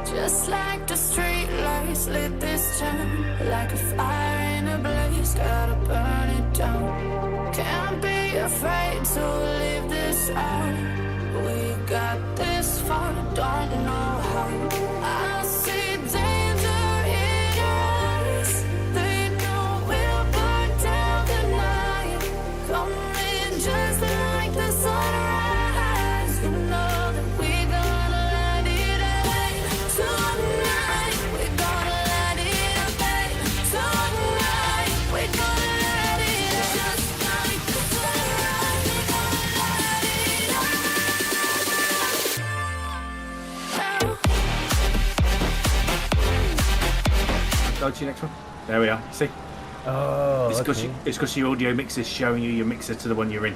Just like the street lights lit this town, like a fire in a blaze, gotta burn it down. Can't be afraid to leave this out. We got this far, don't know how. I see danger in your eyes. They know we'll burn down the night. Coming just like the sunrise. You know that we're gonna light it up tonight. We're gonna light it up tonight. We're gonna light it up just like the sunrise. We're gonna light it up now. Go to your next one. There we are. See? Oh, It's because okay. your audio mixer's showing you your mixer to the one you're in.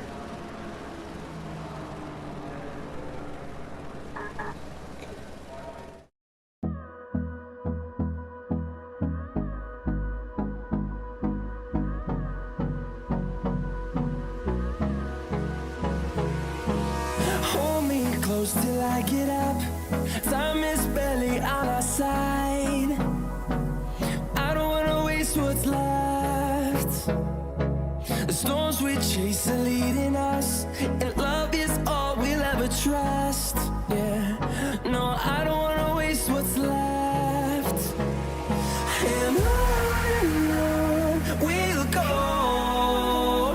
Hold me close till I get up. Time is barely on our side. I don't wanna waste what's left. The storms we chase are leading us, and love is all we'll ever trust. Yeah, no, I don't wanna waste what's left. And on we'll go,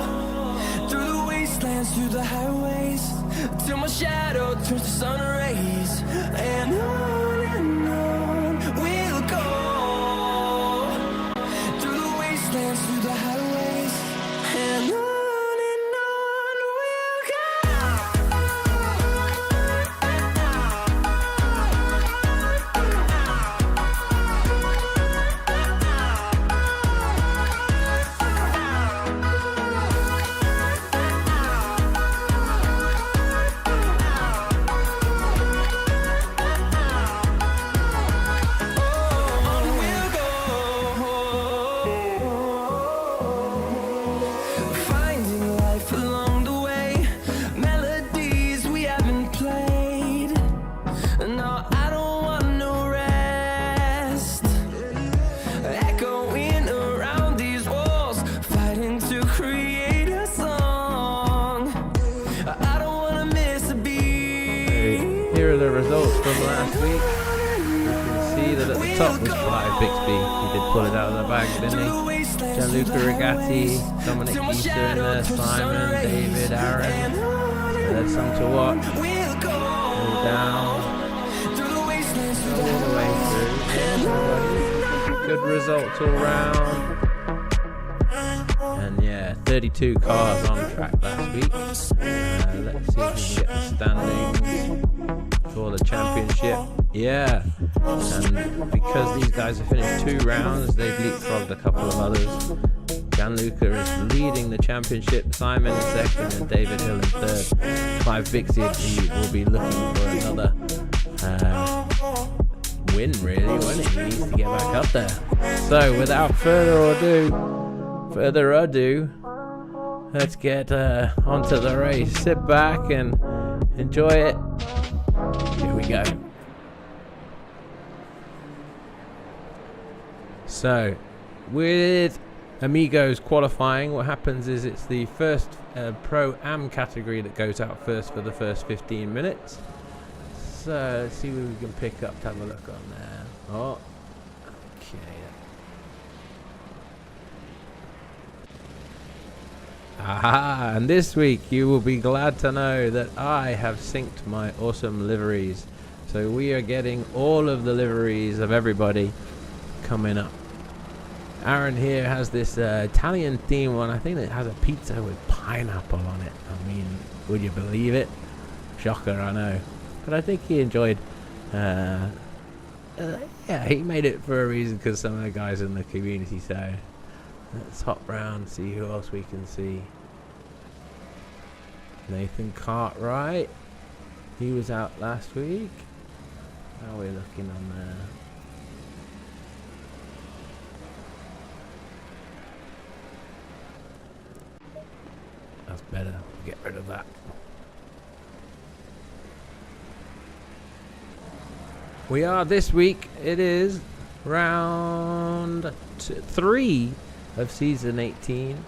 through the wastelands, through the highways, till my shadow turns to sun rays. And on we'll go, through the wastelands, through the highways, and on we'll go. Finding life along the way, melodies we haven't played. No, I don't want no rest. Echoing around these walls, fighting to create a song. I don't wanna miss a beat. Here are the results from last week. You can see that at the top was Clive Bixby. He did pull it out of the bag, didn't he? Gianluca Rigatti, Dominic Easter in there, Simon, David, Aaron. There's some to watch. Go down. All the way through. Good results all round. And yeah, 32 cars on track last week. Let's see if we can get the standings for the championship. Yeah, and because these guys have finished 2 rounds, they've leapfrogged a couple of others. Gianluca is leading the championship, Simon in second, and David Hill in third. Clive Bixby will be looking for another win, really, won't he? He needs to get back up there. So, without further ado, let's get onto the race. Sit back and enjoy it. Here we go. So, with Amigos qualifying, what happens is it's the first Pro-Am category that goes out first for the first 15 minutes. So, let's see what we can pick up to have a look on there. Oh, okay. Aha, and this week you will be glad to know that I have synced my awesome liveries. So we are getting all of the liveries of everybody coming up. Aaron here has this Italian theme one. I think it has a pizza with pineapple on it. I mean, would you believe it? Shocker, I know. But I think he enjoyed. Yeah, he made it for a reason because some of the guys in the community. So let's hop round, see who else we can see. Nathan Cartwright. He was out last week. How are we looking on there? That's better. Get rid of that. We are this week. It is round 3 of season 18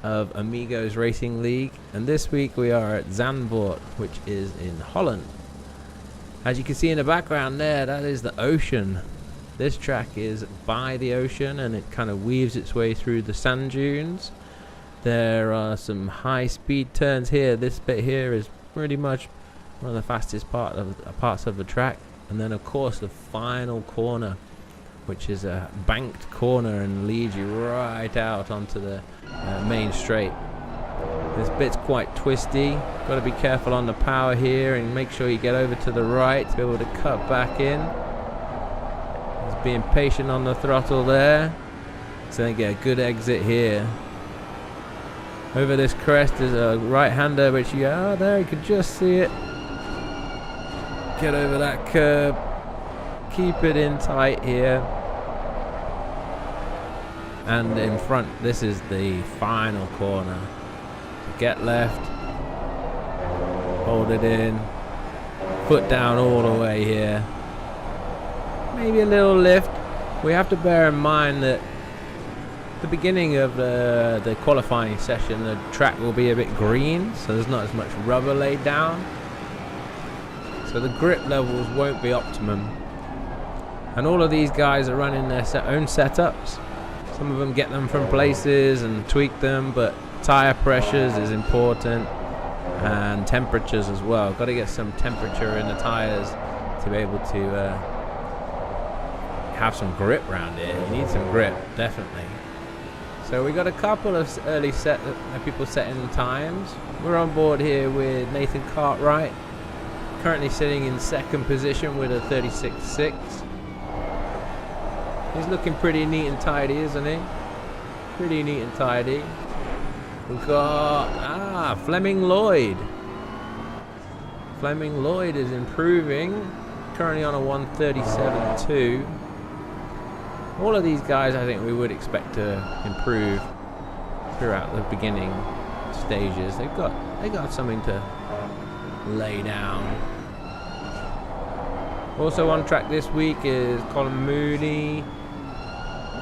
of Amigos Racing League, and this week we are at Zandvoort, which is in Holland. As you can see in the background there, that is the ocean. This track is by the ocean and it kind of weaves its way through the sand dunes. There are some high speed turns here. This bit here is pretty much one of the fastest parts of the track, and then of course the final corner, which is a banked corner and leads you right out onto the main straight. This bit's quite twisty. Got to be careful on the power here and make sure you get over to the right to be able to cut back in. Just being patient on the throttle there, so they get a good exit here. Over this crest is a right-hander, which there you can just see it. Get over that curb. Keep it in tight here. And in front, this is the final corner. Get left. Hold it in. Foot down all the way here. Maybe a little lift. We have to bear in mind that the beginning of the qualifying session, the track will be a bit green, so there's not as much rubber laid down. So the grip levels won't be optimum. And all of these guys are running their own setups. Some of them get them from places and tweak them, but tire pressures is important, and temperatures as well. Got to get some temperature in the tires to be able to have some grip around it. You need some grip, definitely. So we got a couple of early people setting times. We're on board here with Nathan Cartwright, currently sitting in second position with a 36.6. He's looking pretty neat and tidy, isn't he? Pretty neat and tidy. We've got Fleming Lloyd. Fleming Lloyd is improving, currently on a 137.2. All of these guys, I think we would expect to improve throughout the beginning stages. They've got something to lay down. Also on track this week is Colin Mooney,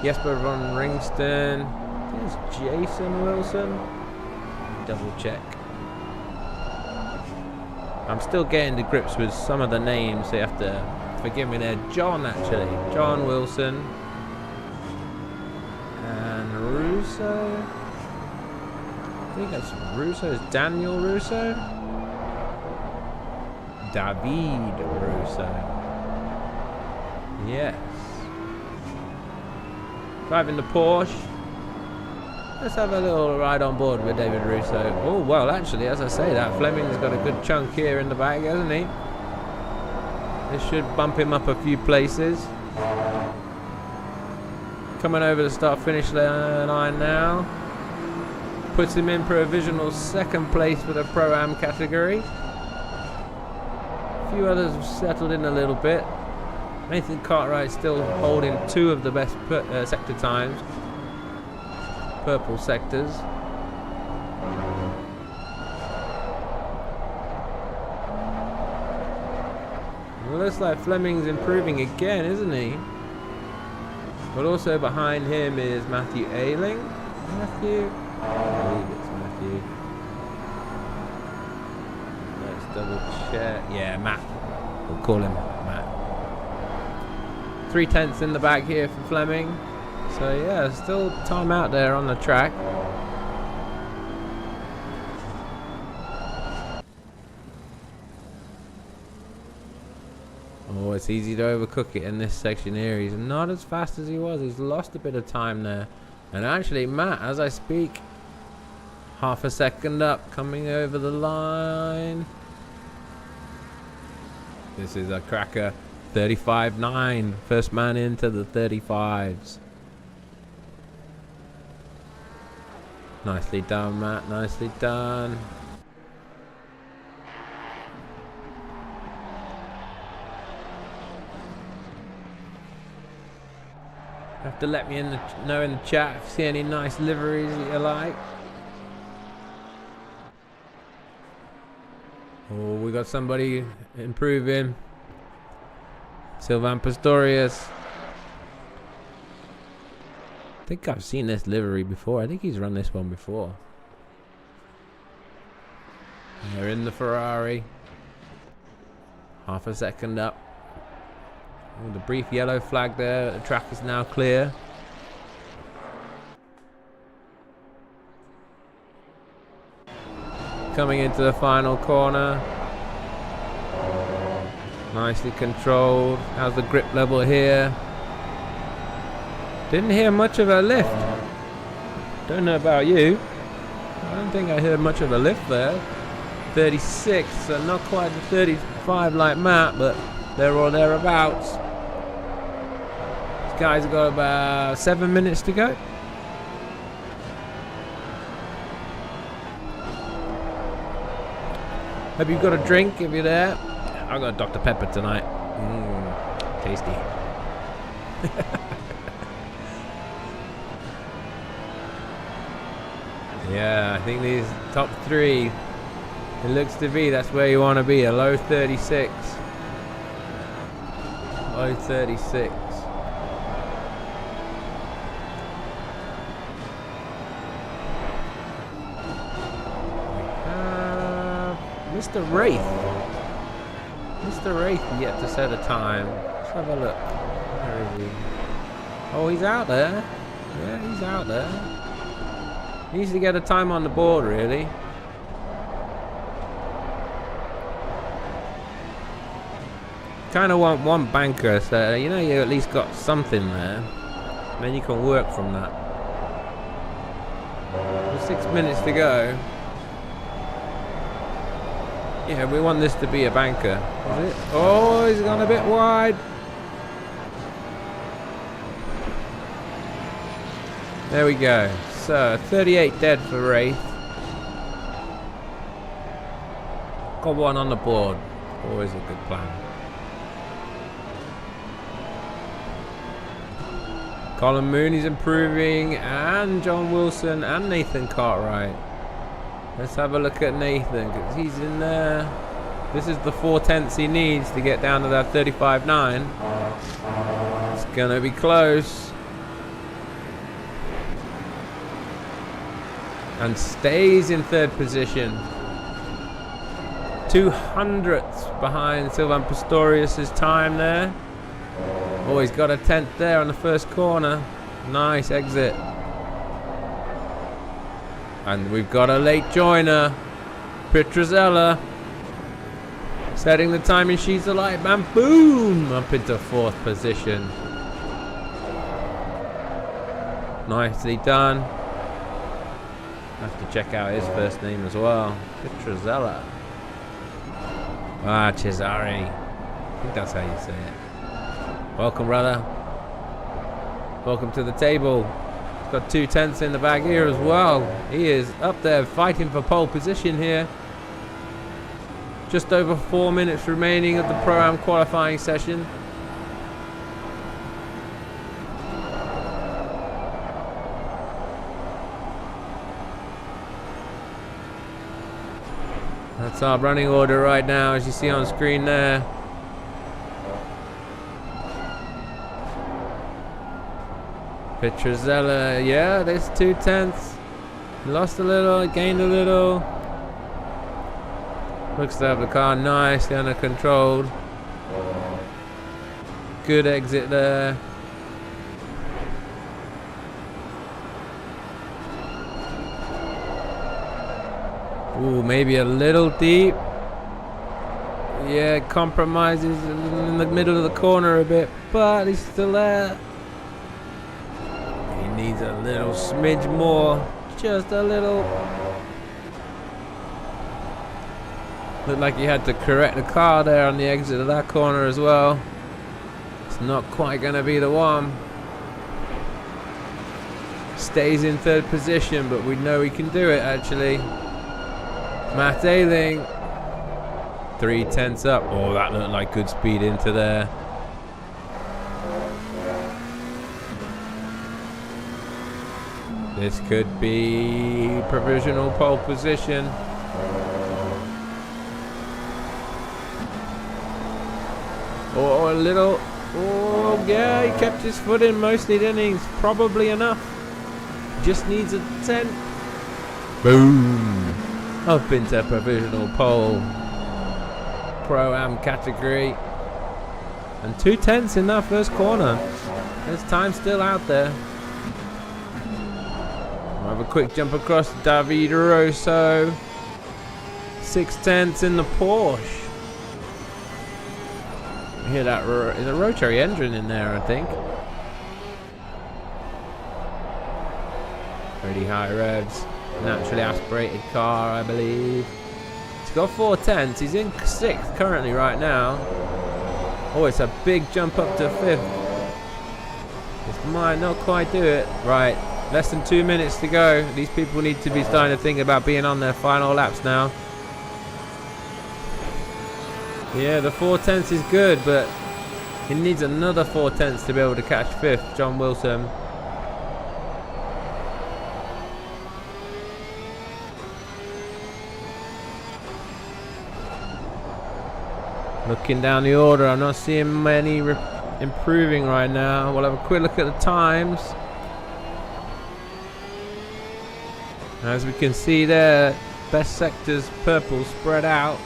Jesper von Ringston. There's Jason Wilson. Double check. I'm still getting to grips with some of the names, so you have to forgive me there. John Wilson. And Russo. I think that's Russo. Is Daniel Russo? David Russo. Yes. Driving the Porsche. Let's have a little ride on board with David Russo. Oh, well, actually, as I say that, Fleming's got a good chunk here in the bag, hasn't he? This should bump him up a few places. Coming over the start-finish line now. Puts him in provisional second place for the Pro-Am category. A few others have settled in a little bit. Nathan Cartwright still holding two of the best sector times. Purple sectors. It looks like Fleming's improving again, isn't he? But also behind him is Matthew Ayling. Matthew? I believe it's Matthew. Let's double check. Yeah, Matt. We'll call him Matt. 3/10 in the back here for Fleming. So yeah, still time out there on the track. Oh, it's easy to overcook it in this section here. He's not as fast as he was. He's lost a bit of time there. And actually, Matt, as I speak, half a second up, coming over the line. This is a cracker. 35.9. First man into the 35s. Nicely done, Matt. Nicely done. Have to let me know in the chat if you see any nice liveries that you like. Oh, we got somebody improving. Sylvain Pistorius. I think I've seen this livery before. I think he's run this one before. They're in the Ferrari. Half a second up. Oh, the brief yellow flag there. The track is now clear. Coming into the final corner. Nicely controlled. How's the grip level here? Didn't hear much of a lift. Don't know about you. I don't think I heard much of a lift there. 36, so not quite the 35 like Matt, but they're all thereabouts. These guys have got about 7 minutes to go. Hope you've got a drink if you're there. I've got Dr. Pepper tonight. Tasty. Yeah, I think these top three, it looks to be that's where you want to be. A low 36. Low 36. Mr. Wraith. Mr. Wraith yet to set a time. Let's have a look. Where is he? Oh, he's out there. Yeah, he's out there. Needs to get a time on the board, really. Kind of want one banker, so you know you at least got something there. Then you can work from that. 6 minutes to go. Yeah, we want this to be a banker. Is it? Oh, he's gone a bit wide. There we go. So, 38 dead for Wraith. Got one on the board. Always a good plan. Colin Mooney's improving, and John Wilson and Nathan Cartwright. Let's have a look at Nathan, because he's in there. This is the 4/10 he needs to get down to that 35.9. It's going to be close. And stays in third position. 200ths behind Sylvan Pistorius' time there. Oh, he's got a 10th there on the first corner. Nice exit. And we've got a late joiner. Petrozella. Setting the timing sheets alight. And boom! Up into fourth position. Nicely done. Have to check out his first name as well. Petrozella. Ah, Cesare. I think that's how you say it. Welcome, brother. Welcome to the table. He's got 2/10 in the bag here as well. He is up there fighting for pole position here. Just over 4 minutes remaining of the Pro-Am qualifying session. That's our running order right now, as you see on screen there. Petrozella, yeah, there's 2/10. Lost a little, gained a little. Looks to have the car nicely under control. Good exit there. Ooh, maybe a little deep. Yeah, compromises in the middle of the corner a bit, but he's still there. He needs a little smidge more. Just a little. Looked like he had to correct the car there on the exit of that corner as well. It's not quite going to be the one. Stays in third position, but we know he can do it actually. Matt Ayling. 3/10 up. Oh, that looked like good speed into there. This could be provisional pole position. Oh, a little. Oh, yeah, he kept his foot in mostly, didn't he? It's probably enough. Just needs a 10. Boom. Up into provisional pole. Pro-Am category. And 2/10 in that first corner. There's time still out there. We'll have a quick jump across David Rosso. 6/10 in the Porsche. You hear that? There's a rotary engine in there, I think. Pretty high revs. Naturally aspirated car, I believe. He's got 4/10. He's in 6th currently right now. Oh, it's a big jump up to 5th. This might not quite do it. Right, less than 2 minutes to go. These people need to be starting to think about being on their final laps now. Yeah, the 4/10 is good, but he needs another 4/10 to be able to catch 5th, John Wilson. Looking down the order, I'm not seeing many improving right now. We'll have a quick look at the times. As we can see there, best sectors purple spread out.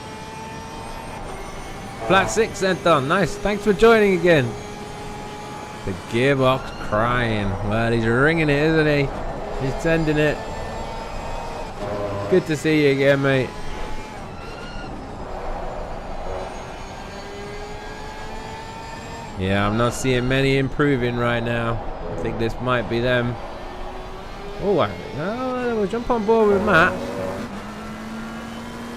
Flat 6 sent on. Nice. Thanks for joining again. The gearbox crying. Well, he's ringing it, isn't he? He's sending it. Good to see you again, mate. Yeah, I'm not seeing many improving right now. I think this might be them. Oh, we'll jump on board with Matt.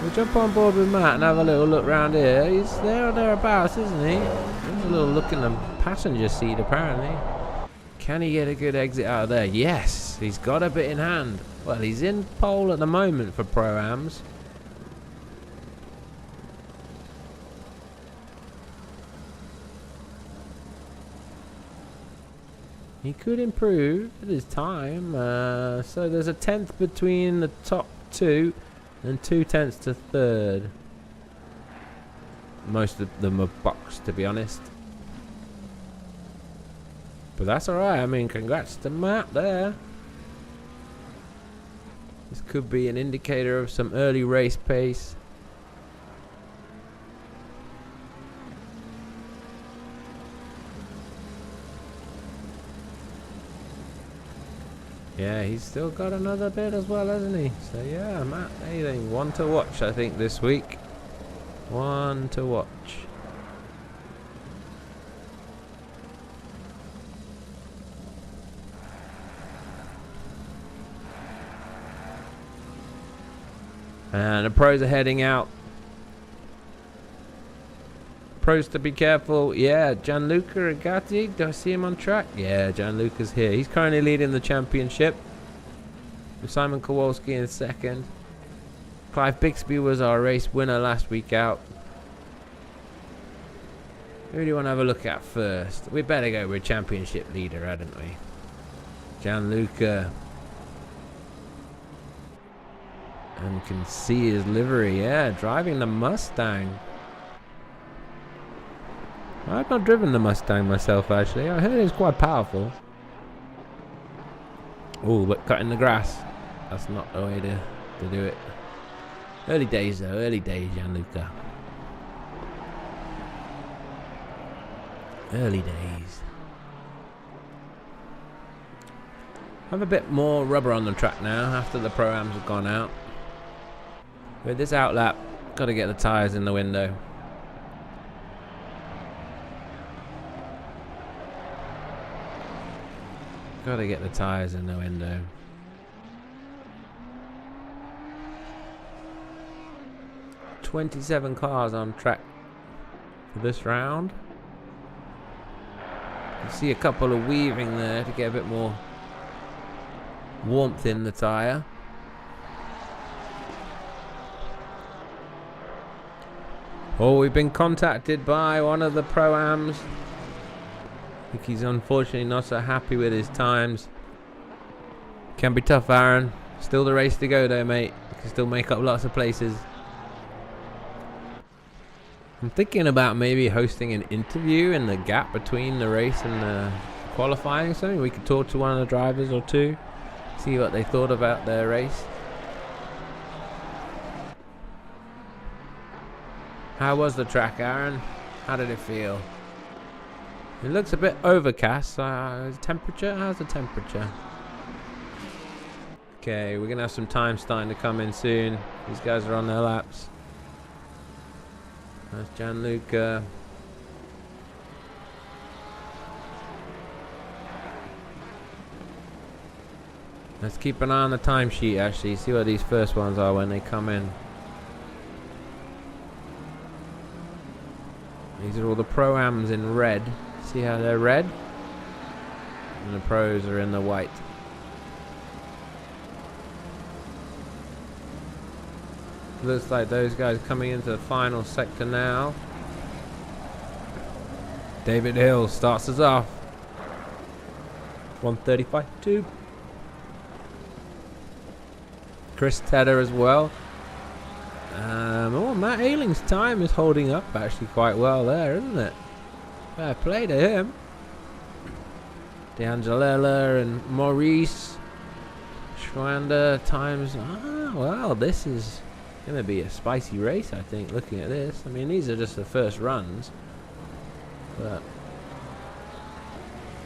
We'll jump on board with Matt and have a little look around here. He's there or thereabouts, isn't he? There's a little look in the passenger seat, apparently. Can he get a good exit out of there? Yes, he's got a bit in hand. Well, he's in pole at the moment for Pro-Ams. He could improve at his time. So there's a 10th between the top two and 2 tenths to third. Most of them are boxed, to be honest. But that's alright. I mean, congrats to Matt there. This could be an indicator of some early race pace. Yeah, he's still got another bit as well, hasn't he? So yeah, Matt, anything. One to watch, I think, this week. One to watch. And the pros are heading out. Pros to be careful. Yeah, Gianluca Regatti. Do I see him on track? Yeah, Gianluca's here. He's currently leading the championship. With Simon Kowalski in second. Clive Bixby was our race winner last week out. Who do you want to have a look at first? We better go with championship leader, hadn't we? Gianluca. And can see his livery. Yeah, driving the Mustang. I've not driven the Mustang myself, actually. I heard it was quite powerful. Oh, but cutting the grass. That's not the way to do it. Early days, though. Early days, Gianluca. Early days. Have a bit more rubber on the track now after the Pro-Ams have gone out. With this outlap, got to get the tyres in the window. Gotta get the tyres in the window. "27 cars on track for this round. You see a couple of weaving there to get a bit more warmth in the tyre. Oh, we've been contacted by one of the Pro-Ams. I think he's unfortunately not so happy with his times. Can be tough, Aaron. Still the race to go though, mate. You can still make up lots of places. I'm thinking about maybe hosting an interview in the gap between the race and the qualifying or something. We could talk to one of the drivers or two. See what they thought about their race. How was the track, Aaron? How did it feel? It looks a bit overcast. Temperature? How's the temperature? Okay, we're going to have some time starting to come in soon. These guys are on their laps. That's Gianluca. Let's keep an eye on the timesheet, actually. See what these first ones are when they come in. These are all the Pro-Ams in red. See how they're red? And the pros are in the white. Looks like those guys coming into the final sector now. David Hill starts us off. 1:35.2. Chris Tedder as well. Oh, Matt Ailing's time is holding up actually quite well there, isn't it? Fair play to him. D'Angelella and Maurice Schwander times. Well, this is Gonna be a spicy race, I think, looking at this. I mean, these are just the first runs, but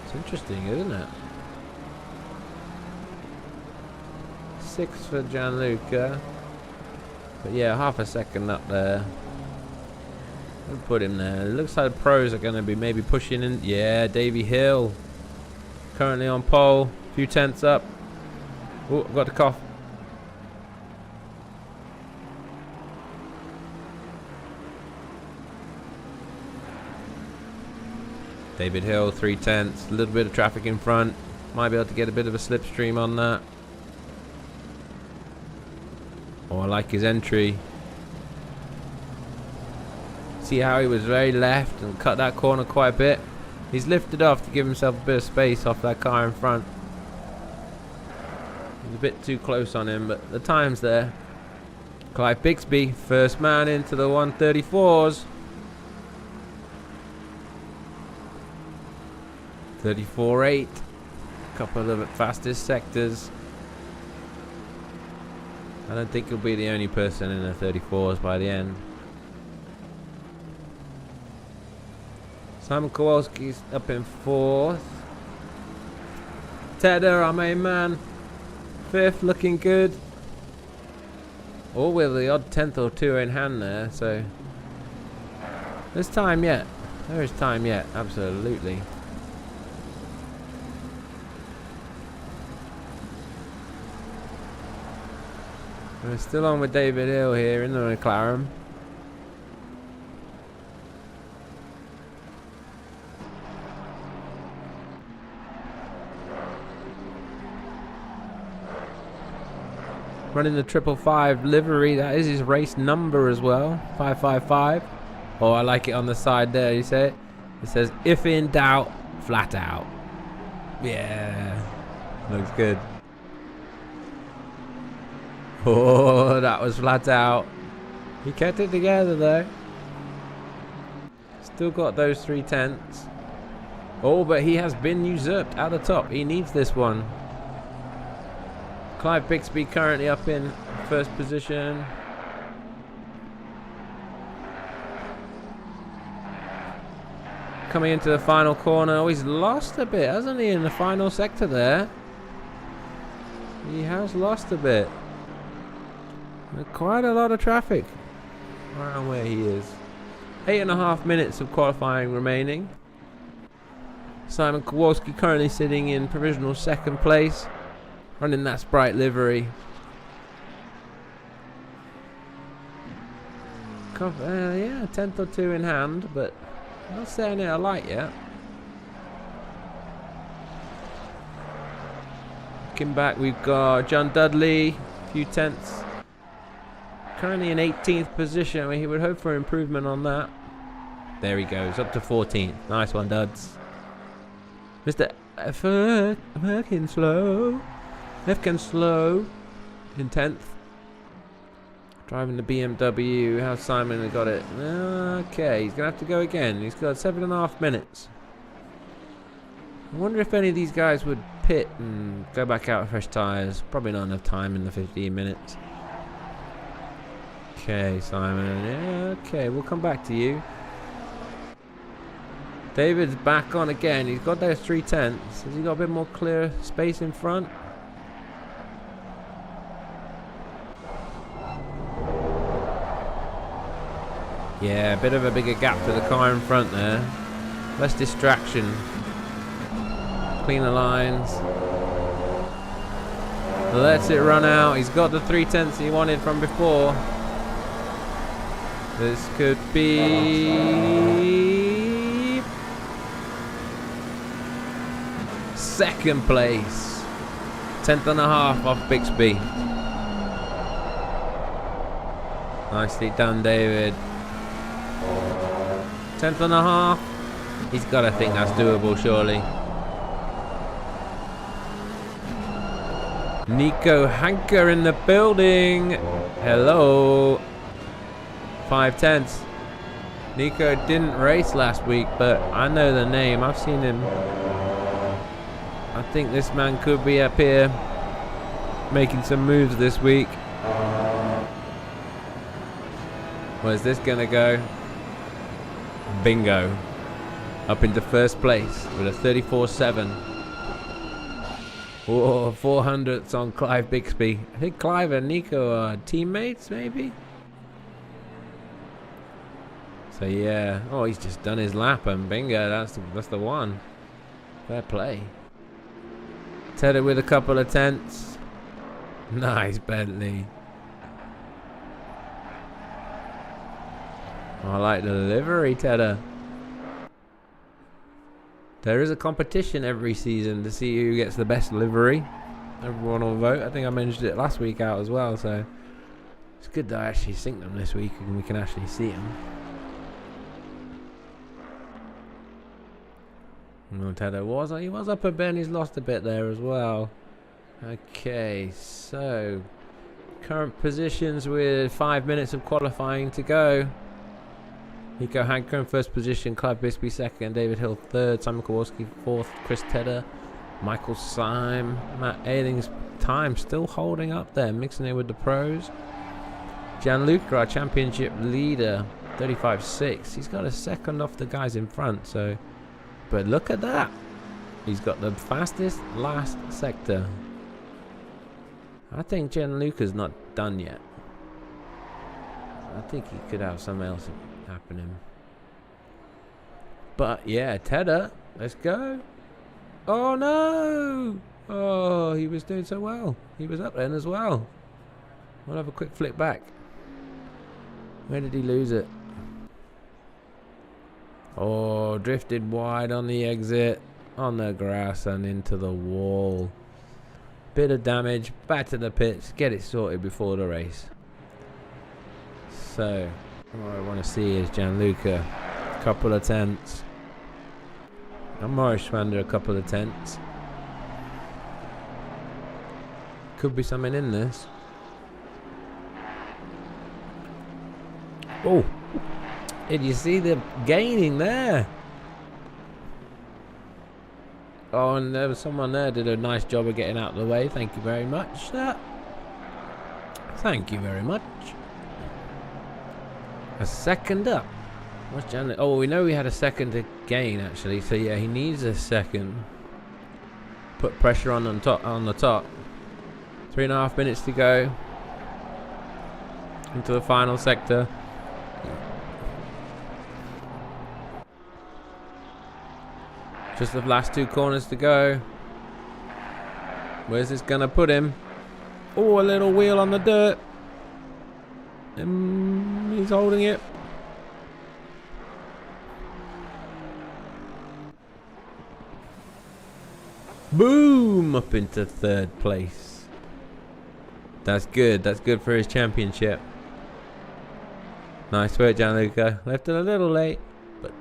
it's interesting, isn't it? 6 for Gianluca, but yeah, half a second up there. We'll put him there. It looks like the pros are going to be maybe pushing in. Yeah, Davy Hill currently on pole, a few tenths up. Oh, I've got the cough. David Hill, 3 tenths, a little bit of traffic in front. Might be able to get a bit of a slipstream on that. Oh, I like his entry. See how he was very left and cut that corner quite a bit. He's lifted off to give himself a bit of space off that car in front. He's a bit too close on him, but the time's there. Clive Bixby, first man into the 134s. 34.8. Couple of the fastest sectors. I don't think he'll be the only person in the 34s by the end. Simon Kowalski's up in 4th. Tedder, our main man, 5th, looking good. All with the odd 10th or 2 in hand there, so there's time yet. There is time yet, absolutely. We're still on with David Hill here in the McLaren. Running the 555 livery, that is his race number as well, 555. Oh, I like it on the side there, you say it? It says, if in doubt, flat out. Yeah, looks good. Oh, that was flat out. He kept it together though. Still got those 3 tenths. Oh, but he has been usurped at the top. He needs this one. Clive Bixby currently up in 1st position. Coming into the final corner. Oh, he's lost a bit, hasn't he, in the final sector there? He has lost a bit. Quite a lot of traffic around where he is. 8.5 minutes of qualifying remaining. Simon Kowalski currently sitting in provisional 2nd place, running that Sprite livery. Yeah, 10th or 2 in hand, but not setting it alight yet. Looking back, we've got John Dudley, a few tenths. Currently in 18th position. I mean, he would hope for improvement on that. There he goes, up to 14th. Nice one, Duds. Mr. Efkin Slow in 10th. Driving the BMW. How's Simon got it? Okay, he's going to have to go again. He's got 7.5 minutes. I wonder if any of these guys would pit and go back out with fresh tyres. Probably not enough time in the 15 minutes. Okay, Simon. Yeah, okay, we'll come back to you. David's back on again. He's got those 3 tenths. Has he got a bit more clear space in front? Yeah, a bit of a bigger gap to the car in front there. Less distraction. Cleaner lines. Lets it run out. He's got the 3 tenths he wanted from before. This could be 2nd place. 10.5 off Bixby. Nicely done, David. 10.5. He's got to think that's doable, surely. Nico Hanker in the building. Hello. 5 tenths. Nico didn't race last week, but I know the name. I've seen him. I think this man could be up here making some moves this week. Where's this gonna go? Bingo. Up into first place with a 34.7. Whoa, 400ths on Clive Bixby. I think Clive and Nico are teammates, maybe? So yeah. Oh, he's just done his lap and bingo, that's the one. Fair play. Tedder with a couple of tenths. Nice, Bentley. I like the livery, Tedder. There is a competition every season to see who gets the best livery. Everyone will vote. I think I mentioned it last week out as well, so it's good that I actually sync them this week and we can actually see them. No, Tedder he was up a bit and he's lost a bit there as well. Okay, so current positions with 5 minutes of qualifying to go. Nico Hanko in first position, Clive Bisbee second, David Hill third, Simon Kowalski fourth, Chris Tedder, Michael Syme, Matt Ailing's time still holding up there, mixing it with the pros. Gianluca, our championship leader, 35.6. He's got a second off the guys in front, so. But look at that. He's got the fastest last sector. I think Gianluca's not done yet. I think he could have something else happening. But yeah, Tedder, let's go. Oh no! Oh, he was doing so well. He was up then as well. We'll have a quick flick back. Where did he lose it? Oh, drifted wide on the exit, on the grass and into the wall. Bit of damage, back to the pits, get it sorted before the race. So, what I want to see is Gianluca, a couple of tenths. And Morris Schwander, a couple of tenths. Could be something in this. Oh! Did you see the gaining there? Oh, and there was someone there did a nice job of getting out of the way. Thank you very much, sir. Thank you very much. A second up. What's Jan? Oh, we know we had a second to gain actually. So yeah, he needs a second. Put pressure on top. 3.5 minutes to go into the final sector. Just the last 2 corners to go. Where's this gonna put him? Oh, a little wheel on the dirt. He's holding it. Boom! Up into 3rd place. That's good. That's good for his championship. Nice work, Gianluca. Left it a little late, but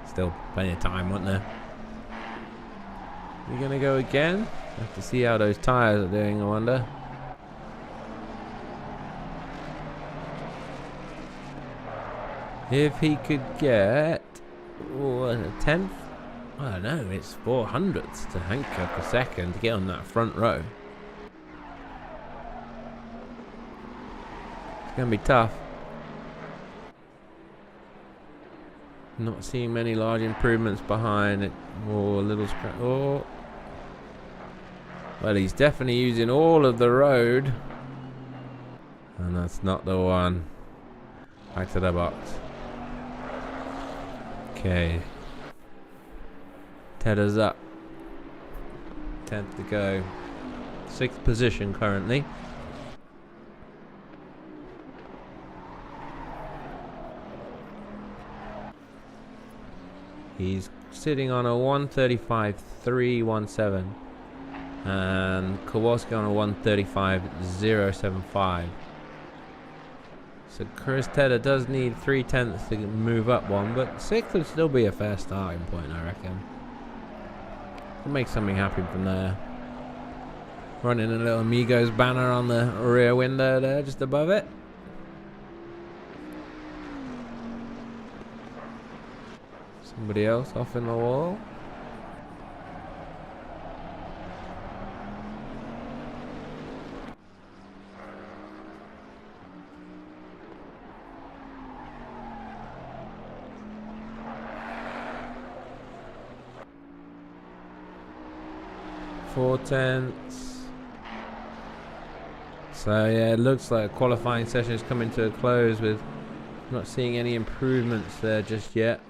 still plenty of time, wasn't there? We're gonna go again. Have to see how those tires are doing, I wonder. If he could get a 10th, I don't know, it's 400ths to Hanko per second to get on that front row. It's gonna be tough. Not seeing many large improvements behind it. Oh, a little scratch. Oh. Well, he's definitely using all of the road. And that's not the one. Back to the box. Okay. Tedder's up. 10th to go. 6th position currently. He's sitting on a 135.317 and Kowalski on a 135.075. So Chris Tedder does need 3/10 to move up one, but 6th would still be a fair starting point, I reckon. We'll make something happen from there. Running a little Amigos banner on the rear window there, just above it. Somebody else off in the wall. 4/10. So yeah, it looks like qualifying session is coming to a close with not seeing any improvements there just yet.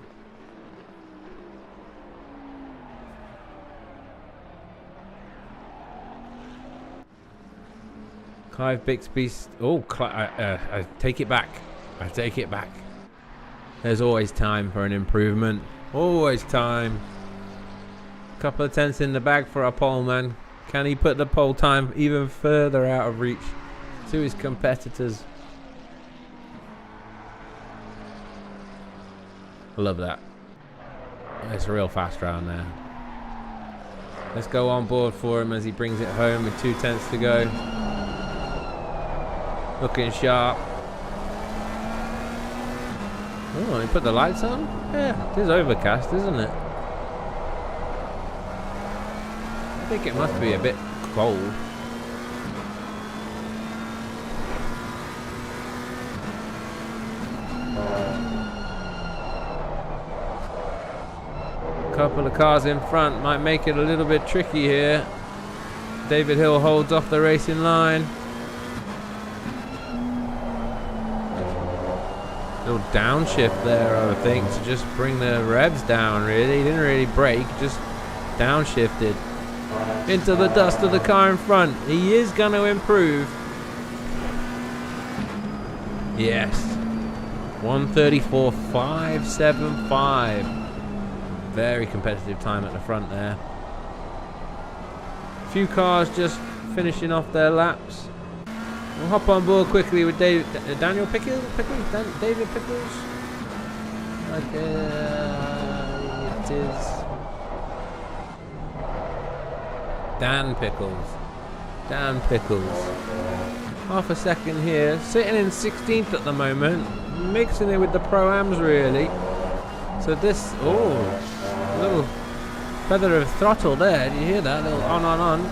Clive Bixby. Oh, I take it back. I take it back. There's always time for an improvement. Always time. Couple of tenths in the bag for our pole man. Can he put the pole time even further out of reach to his competitors? I love that. It's a real fast round there. Let's go on board for him as he brings it home with 2 tenths to go. Looking sharp. Oh, he put the lights on? Yeah, it is overcast, isn't it? I think it must be a bit cold. Couple of cars in front might make it a little bit tricky here. David Hill holds off the racing line. Little downshift there, I think, to just bring the revs down, really. He didn't really brake, just downshifted into the dust of the car in front. He is going to improve. Yes. 1:34.575. Very competitive time at the front there. A few cars just finishing off their laps. We'll hop on board quickly with David Pickles? David Pickles? It is Dan Pickles. Dan Pickles. Half a second here. Sitting in 16th at the moment. Mixing it with the Pro-Ams really. So this, oh, a little feather of throttle there. Do you hear that? A little on.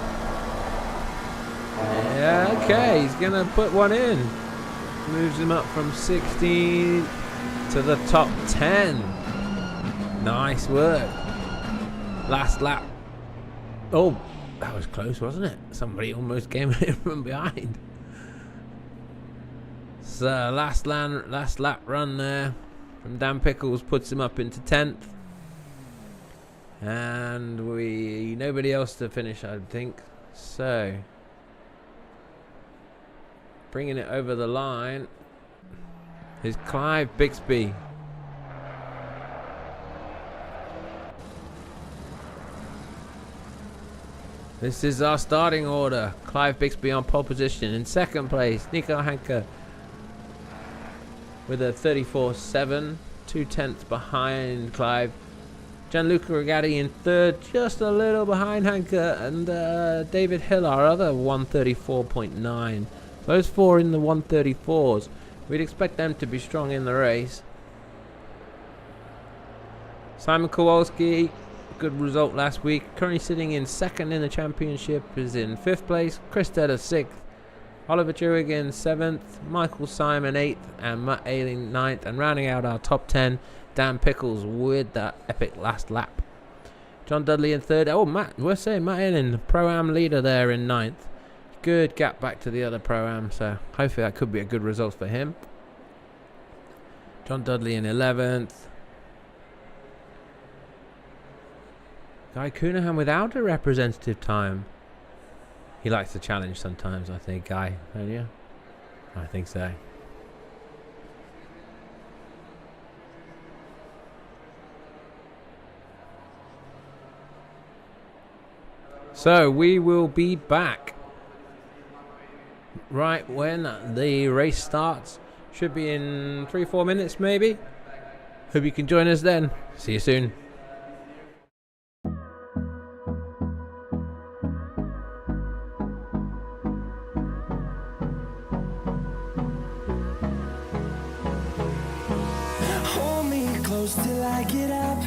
Yeah, okay, he's going to put one in. Moves him up from 16 to the top 10. Nice work. Last lap. Oh, that was close, wasn't it? Somebody almost came in from behind. So last lap run there from Dan Pickles puts him up into 10th. And nobody else to finish, I think. So bringing it over the line is Clive Bixby. This is our starting order. Clive Bixby on pole position. In second place, Nico Hanke with a 34.7, 2 tenths behind Clive. Gianluca Rigatti in third, just a little behind Hanke, and David Hill, our other 134.9. Those four in the 134s. We'd expect them to be strong in the race. Simon Kowalski, good result last week. Currently sitting in second in the championship, is in 5th place. Chris Tedder 6th. Oliver Jurigan 7th. Michael Simon 8th. And Matt Ailing 9th. And rounding out our top 10, Dan Pickles with that epic last lap. John Dudley in 3rd. Oh, we're saying Matt Ailing, the Pro-Am leader there in 9th. Good gap back to the other Pro-Am, so hopefully that could be a good result for him. John Dudley in 11th. Guy Coonahan without a representative time. He likes the challenge sometimes, I think, Guy, don't you? I think so. So we will be back right when the race starts. Should be in 3-4 minutes maybe. Hope you can join us then. See you soon. Hold me close till I get up.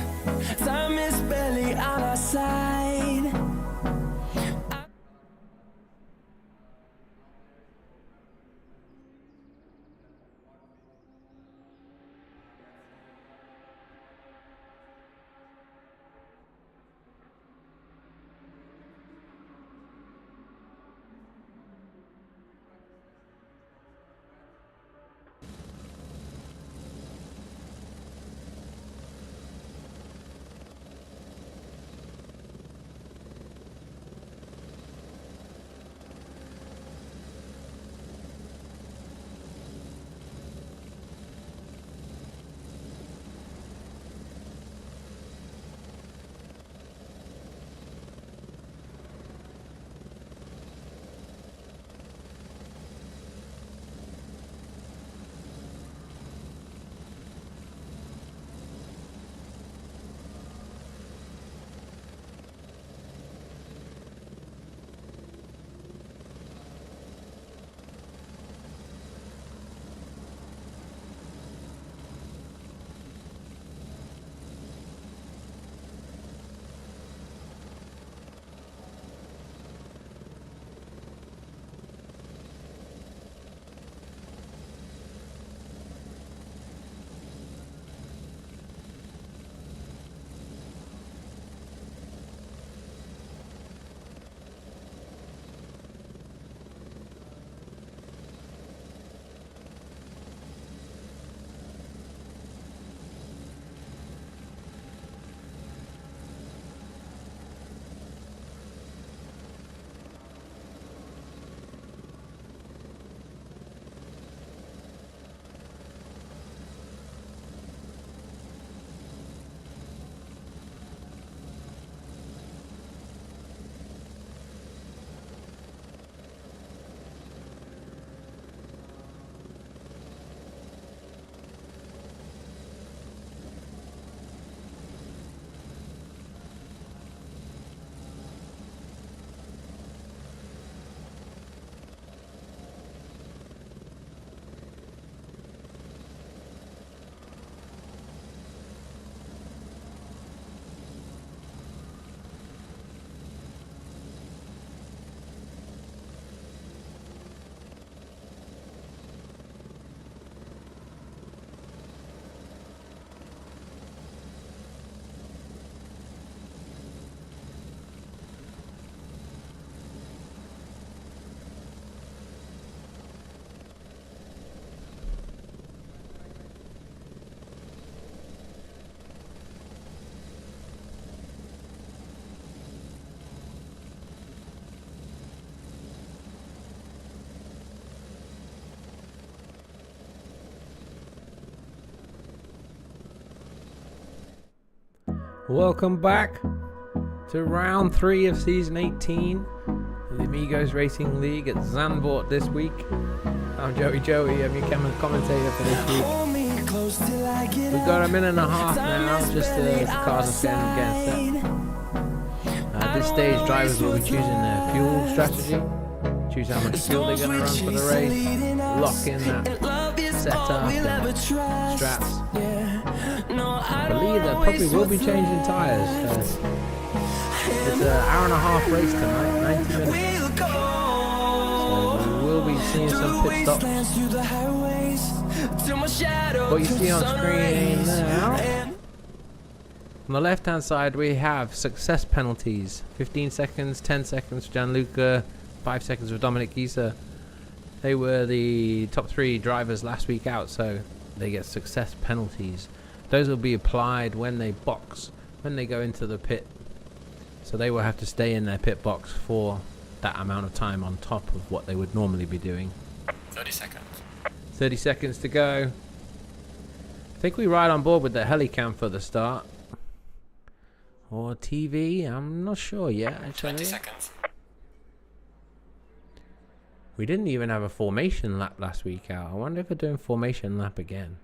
Time is barely on our side. Welcome back to round 3 of season 18 of the Amigos Racing League at Zandvoort this week. I'm Joey, I'm your commentator for this week. We've got a minute and a half now, just as the cars are getting set. At this stage, drivers will be choosing their fuel strategy, choose how much fuel they're going to run for the race, lock in that setup and straps. I believe there probably will be changing tyres. It's an hour and a half race tonight, 90 minutes. So we will be seeing some pit stops. What you see on screen now. On the left hand side we have success penalties. 15 seconds, 10 seconds for Gianluca, 5 seconds for Dominic Gieser. They were the top 3 drivers last week out, so they get success penalties. Those will be applied when they box, when they go into the pit. So they will have to stay in their pit box for that amount of time on top of what they would normally be doing. 30 seconds. 30 seconds to go. I think we ride on board with the helicam for the start. Or TV, I'm not sure yet actually. 20 seconds. We didn't even have a formation lap last week out. I wonder if we're doing formation lap again.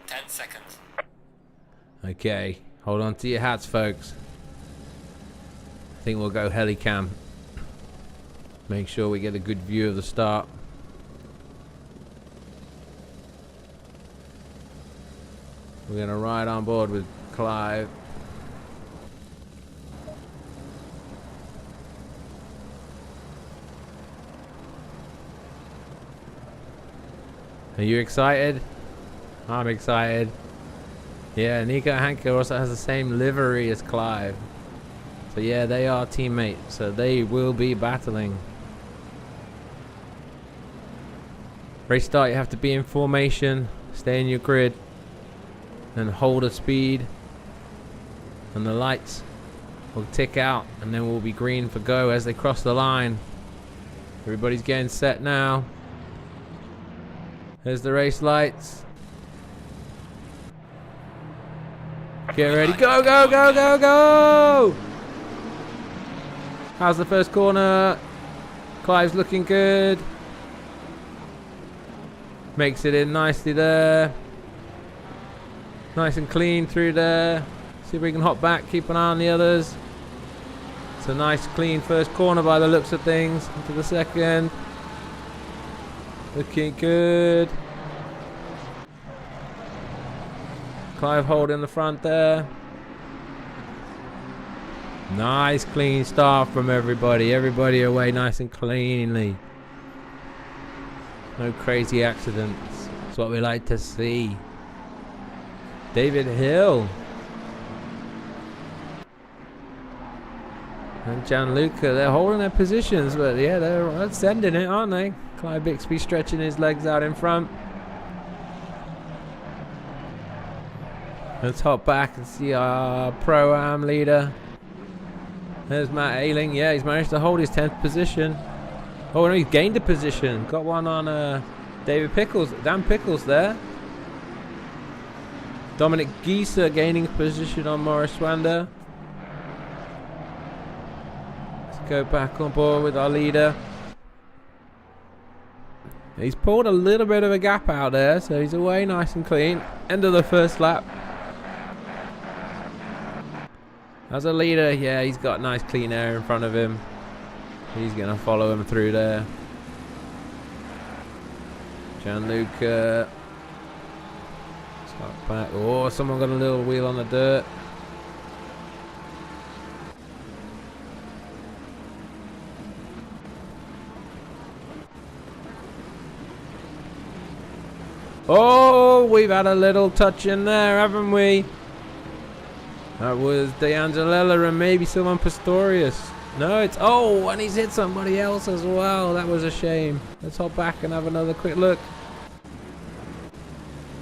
10 seconds. Okay, hold on to your hats, folks. I think we'll go helicam. Make sure we get a good view of the start. We're going to ride on board with Clive. Are you excited? I'm excited. Yeah, Nico Hanke also has the same livery as Clive. So yeah, they are teammates. So they will be battling. Race start, you have to be in formation. Stay in your grid. And hold a speed. And the lights will tick out. And then we'll be green for go as they cross the line. Everybody's getting set now. There's the race lights. Get ready. Go, go, go, go, go! How's the first corner? Clive's looking good. Makes it in nicely there. Nice and clean through there. See if we can hop back. Keep an eye on the others. It's a nice clean first corner by the looks of things. Into the second. Looking good. Clive holding the front there. Nice clean start from everybody. Everybody away nice and cleanly. No crazy accidents. That's what we like to see. David Hill. And Gianluca, they're holding their positions, but yeah, they're sending it, aren't they? Clive Bixby stretching his legs out in front. Let's hop back and see our Pro-Am leader. There's Matt Ayling. Yeah, he's managed to hold his 10th position. Oh, no, he's gained a position. Got one on David Pickles. Dan Pickles there. Dominic Gieser gaining a position on Morris Swander. Let's go back on board with our leader. He's pulled a little bit of a gap out there, so he's away nice and clean. End of the first lap. As a leader, yeah, he's got nice clean air in front of him. He's going to follow him through there. Gianluca. Start back. Oh, someone got a little wheel on the dirt. Oh, we've had a little touch in there, haven't we? That was D'Angelella and maybe someone Pistorius. No, it's... Oh, and he's hit somebody else as well. That was a shame. Let's hop back and have another quick look.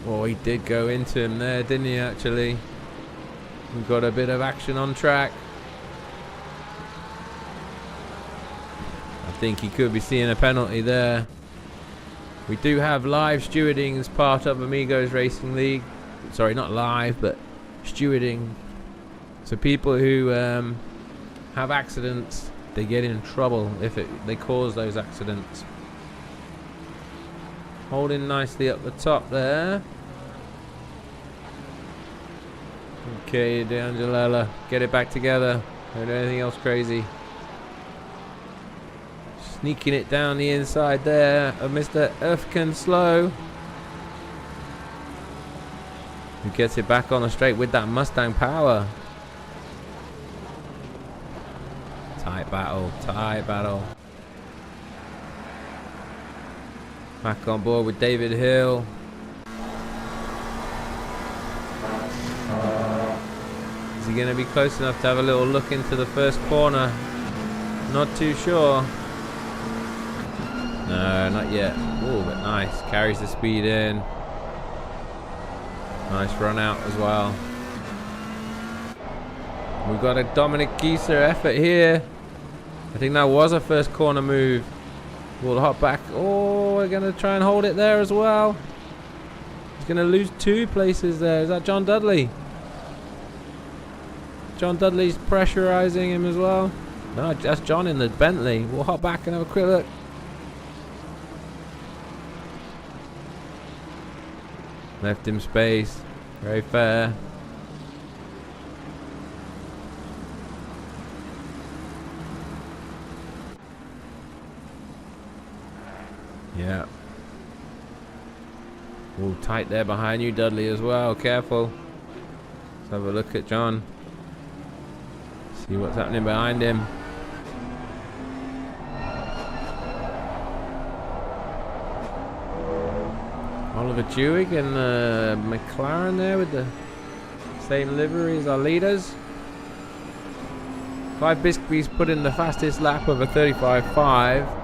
Oh, he did go into him there, didn't he, actually? We've got a bit of action on track. I think he could be seeing a penalty there. We do have live stewarding as part of Amigos Racing League. Sorry, not live, but stewarding. So people who have accidents, they get in trouble if they cause those accidents. Holding nicely up the top there. Okay, D'Angelella, get it back together. Don't do anything else crazy. Sneaking it down the inside there of Mr. Erfken Slow. Who gets it back on the straight with that Mustang power. Tight battle, tight battle. Back on board with David Hill. Is he going to be close enough to have a little look into the first corner? Not too sure. No, not yet. Oh, but nice. Carries the speed in. Nice run out as well. We've got a Dominic Gieser effort here. I think that was a first corner move. We'll hop back. Oh, we're going to try and hold it there as well. He's going to lose 2 places there. Is that John Dudley? John Dudley's pressurizing him as well. No, that's John in the Bentley. We'll hop back and have a quick look. Left him space. Very fair. Yeah. All tight there behind you, Dudley, as well. Careful. Let's have a look at John. See what's happening behind him. Oliver Dewey and McLaren there with the same livery as our leaders. Clive Bisbee's put in the fastest lap of a 35.5.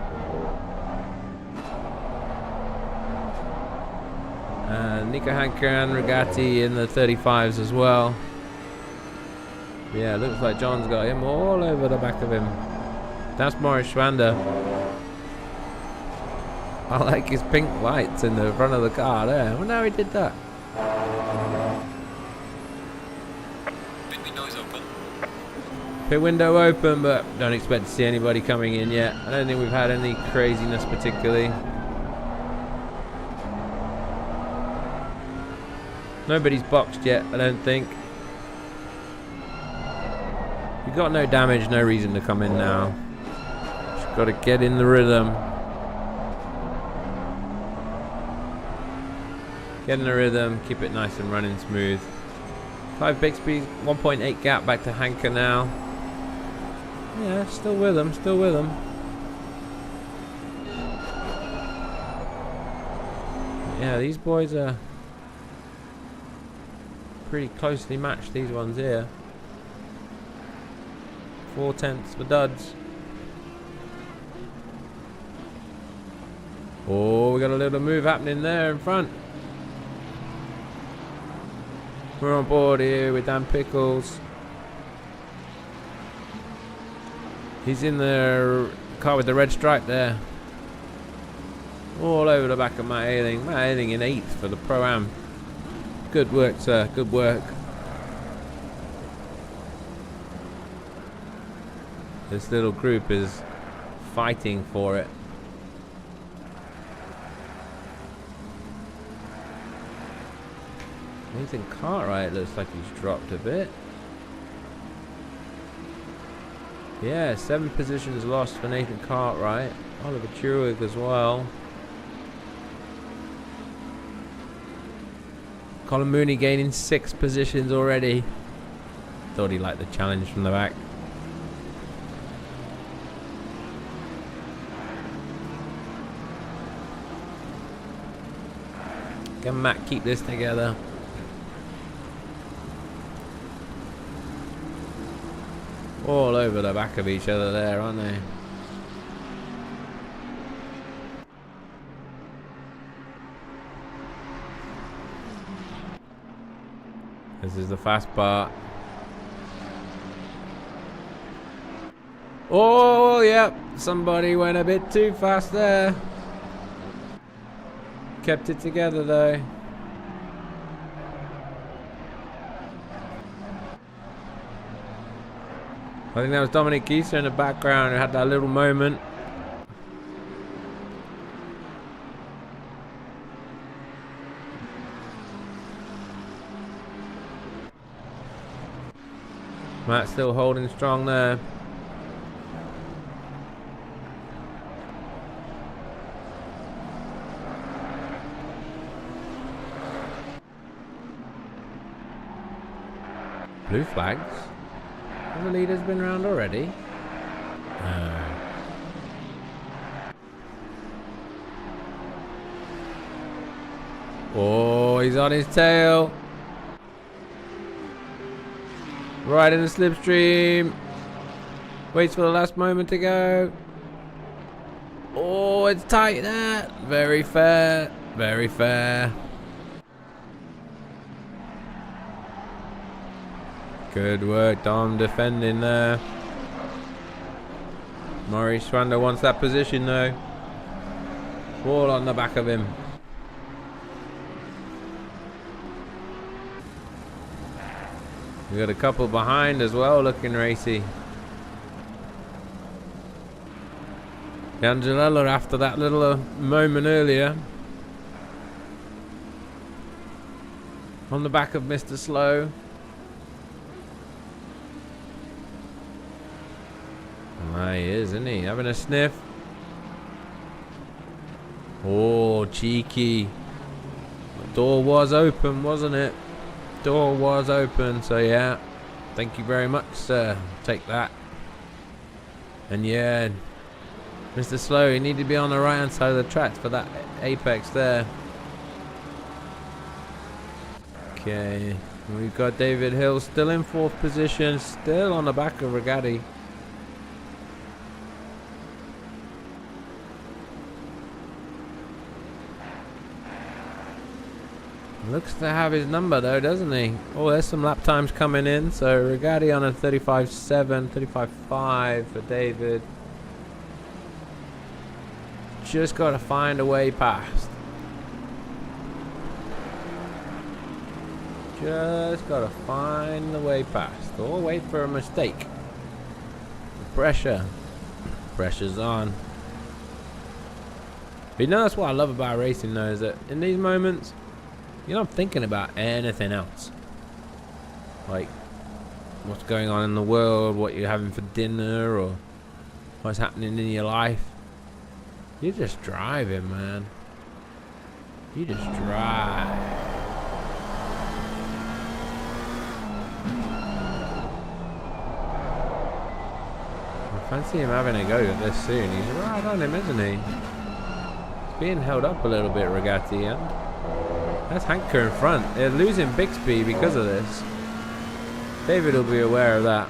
Nico Hanker and Regatti in the 35s as well. Yeah, looks like John's got him all over the back of him. That's Morris Schwander. I like his pink lights in the front of the car there. I wonder how he did that. Pit window is open. Pit window open, but don't expect to see anybody coming in yet. I don't think we've had any craziness particularly. Nobody's boxed yet, I don't think. You've got no damage, no reason to come in now. Just got to get in the rhythm. Get in the rhythm, keep it nice and running smooth. Clive Bixby, 1.8 gap back to Hanker now. Yeah, still with him, still with him. Yeah, these boys are pretty closely matched, these ones here. 4/10 for duds. Oh, we got a little move happening there in front. We're on board here with Dan Pickles. He's in the car with the red stripe there. All over the back of Matt Ayling. Matt Ayling in 8th for the Pro-Am. Good work, sir. Good work. This little group is fighting for it. Nathan Cartwright looks like he's dropped a bit. Yeah, 7 positions lost for Nathan Cartwright. Oliver Truig as well. Colin Mooney gaining 6 positions already. Thought he liked the challenge from the back. Can Matt keep this together? All over the back of each other there, aren't they? This is the fast part. Oh, yep. Somebody went a bit too fast there. Kept it together though. I think that was Dominic Gieser in the background who had that little moment. Matt still holding strong there. Blue flags. Have the leaders been round already? Oh, he's on his tail. Right in the slipstream. Waits for the last moment to go. Oh, it's tight there. Very fair. Very fair. Good work, Dom, defending there. Maurice Schwander wants that position though. Ball on the back of him. We got a couple behind as well, looking racy. Angelella after that little moment earlier. On the back of Mr. Slow. There he is, isn't he? Having a sniff. Oh, cheeky. The door was open, wasn't it? Door was open, so yeah. Thank you very much, sir. Take that. And yeah, Mr. Slow, you need to be on the right hand side of the tracks for that apex there. Okay. We've got David Hill still in 4th position, still on the back of Regatti. Looks to have his number though, doesn't he? Oh, there's some lap times coming in. So Regatti on a 35.7, 35.5 for David. Just got to find a way past. Just got to find the way past. Or wait for a mistake. The pressure. Pressure's on. But you know, that's what I love about racing though, is that in these moments, you're not thinking about anything else. Like what's going on in the world, what you're having for dinner, or what's happening in your life. You're just driving, man. You just drive. I fancy him having a go at this soon. He's right on him, isn't he? He's being held up a little bit, Regatti, and that's Hanker in front. They're losing Bixby because of this. David will be aware of that.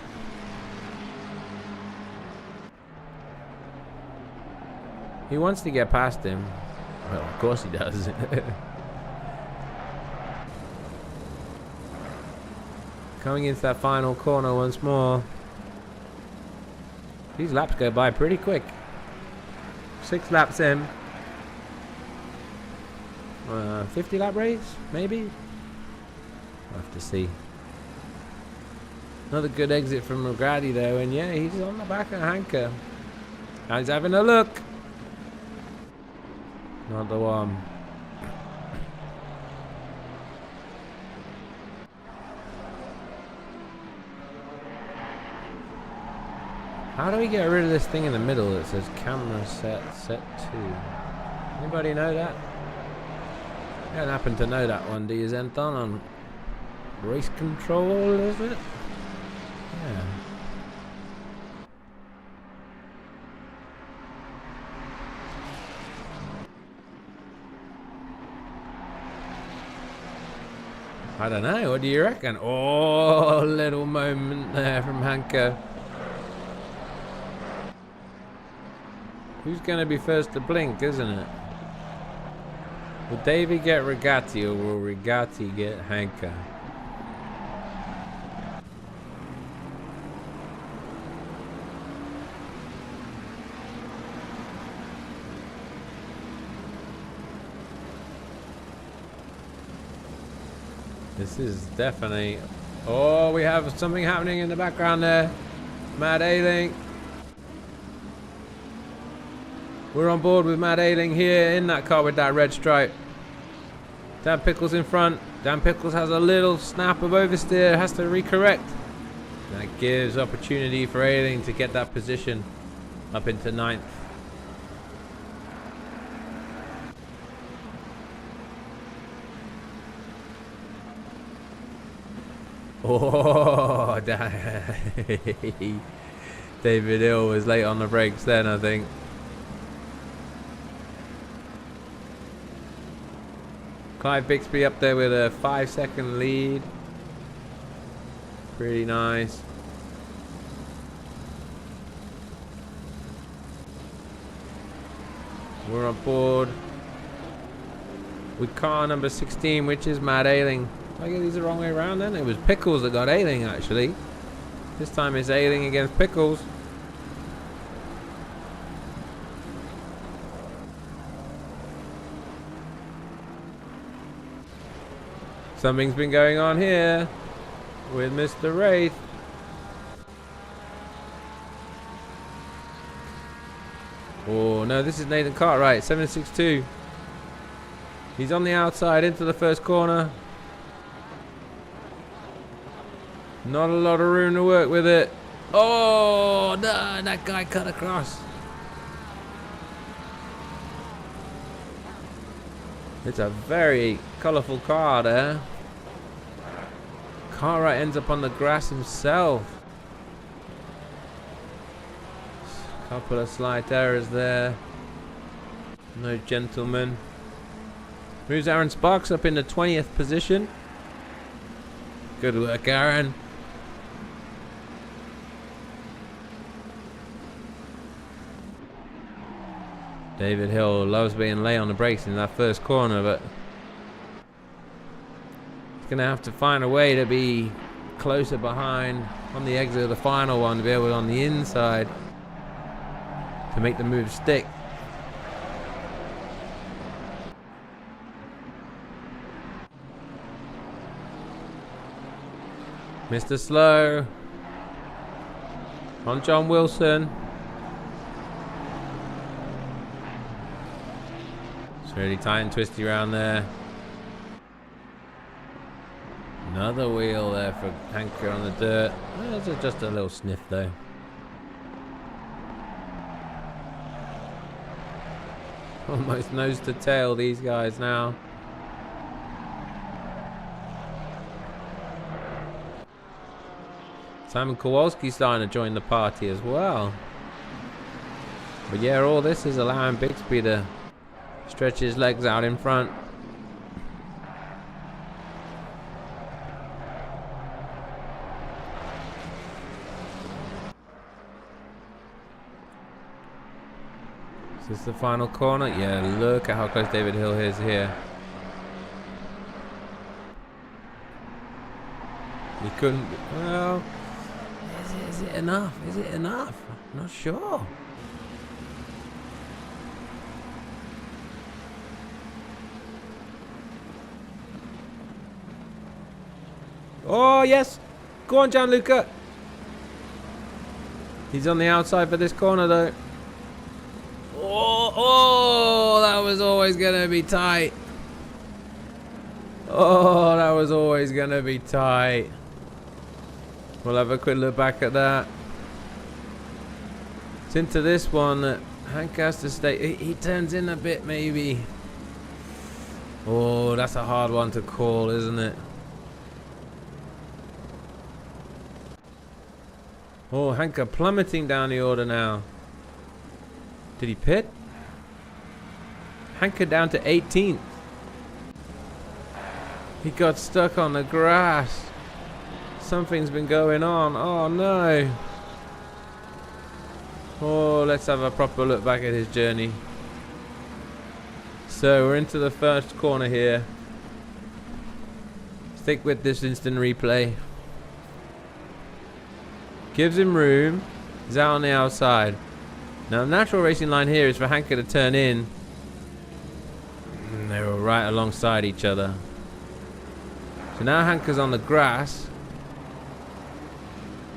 He wants to get past him. Well, of course he does. Coming into that final corner once more. These laps go by pretty quick. 6 laps in. 50 lap race, maybe? We'll have to see. Another good exit from Regatti though, and yeah, he's on the back of Hanker. Now he's having a look. Not the one. How do we get rid of this thing in the middle that says camera set 2? Anybody know that? You don't happen to know that one, do you, Zenton? On race control, is it? Yeah. I don't know, what do you reckon? Oh, little moment there from Hanker. Who's going to be first to blink, isn't it? Will David get Regatti or will Regatti get Hanker? This is definitely... Oh, we have something happening in the background there. Matt Ayling. We're on board with Matt Ayling here in that car with that red stripe. Dan Pickles in front. Dan Pickles has a little snap of oversteer, has to recorrect. That gives opportunity for Ayling to get that position up into 9th. Oh, David Hill was late on the brakes then, I think. Clive Bixby up there with a 5-second lead. Pretty nice. We're on board with car number 16, which is Matt Ayling. Did I get these the wrong way around then? It was Pickles that got Ayling actually. This time it's Ayling against Pickles. Something's been going on here with Mr. Wraith. Oh no, this is Nathan Cartwright, 762. He's on the outside into the first corner. Not a lot of room to work with it. Oh no, that guy cut across. It's a very colourful car there. Cartwright ends up on the grass himself. Couple of slight errors there. No gentleman. Moves Aaron Sparks up in the 20th position. Good work, Aaron. David Hill loves being late on the brakes in that first corner, but he's going to have to find a way to be closer behind on the exit of the final one to be able to on the inside to make the move stick. Mr. Slow on John Wilson. It's really tight and twisty around there. Another wheel there for Hanker on the dirt. That's just a little sniff though. Almost nose to tail these guys now. Simon Kowalski's starting to join the party as well. But yeah, all this is allowing Bixby to stretch his legs out in front. Is this the final corner? Yeah, look at how close David Hill is here. He couldn't. Well, is it enough? Is it enough? I'm not sure. Oh, yes. Go on, Gianluca. He's on the outside for this corner, though. Oh, that was always going to be tight. Oh, that was always going to be tight. We'll have a quick look back at that. It's into this one that Hank has to stay. He turns in a bit, maybe. Oh, that's a hard one to call, isn't it? Oh, Hanker plummeting down the order now. Did he pit? Hanker down to 18th. He got stuck on the grass. Something's been going on. Oh no. Oh, let's have a proper look back at his journey. So we're into the first corner here. Stick with this instant replay. Gives him room. He's out on the outside. Now the natural racing line here is for Hanker to turn in. And they were right alongside each other. So now Hanker's on the grass.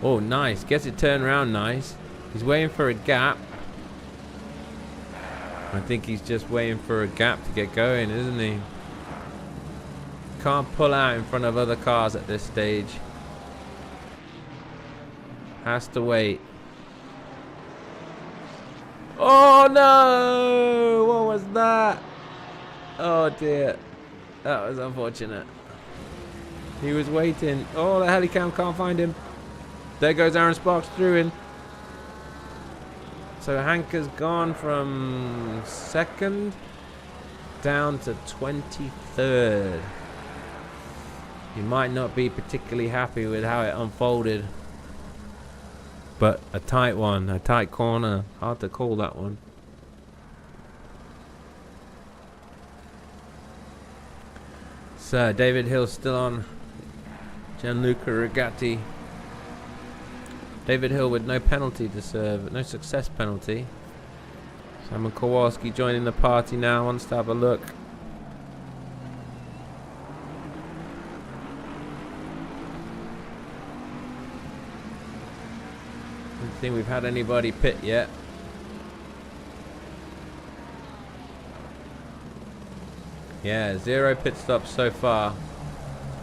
Oh, nice. Gets it turned around nice. He's waiting for a gap. I think he's just waiting for a gap to get going, isn't he? Can't pull out in front of other cars at this stage. Has to wait. Oh no! What was that? Oh dear. That was unfortunate. He was waiting. Oh, the helicam can't find him. There goes Aaron Sparks through in. So Hank has gone from 2nd down to 23rd. He might not be particularly happy with how it unfolded. But a tight one, a tight corner. Hard to call that one. So David Hill still on. Gianluca Regatti. David Hill with no penalty to serve, no success penalty. Simon Kowalski joining the party now, wants to have a look. Don't think we've had anybody pit yet. Yeah, 0 pit stops so far.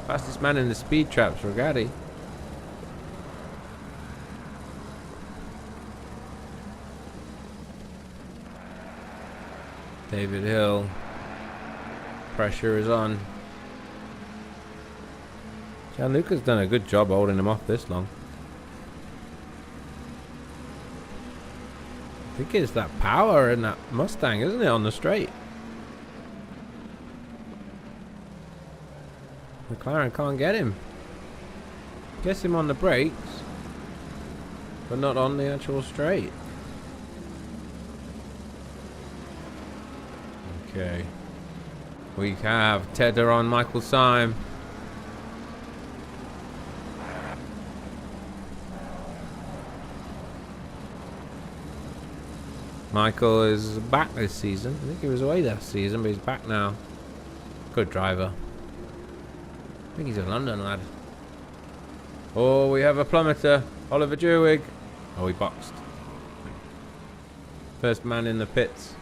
Fastest man in the speed traps, Regatti. David Hill. Pressure is on. Gianluca's done a good job holding him off this long. I think it's that power in that Mustang, isn't it, on the straight? McLaren can't get him. Gets him on the brakes, but not on the actual straight. Okay. We have Tedder on Michael Syme. Michael is back this season. I think he was away last season, but he's back now. Good driver. I think he's a London lad. Oh, we have a plummeter. Oliver Jewig. Oh, he boxed. First man in the pits.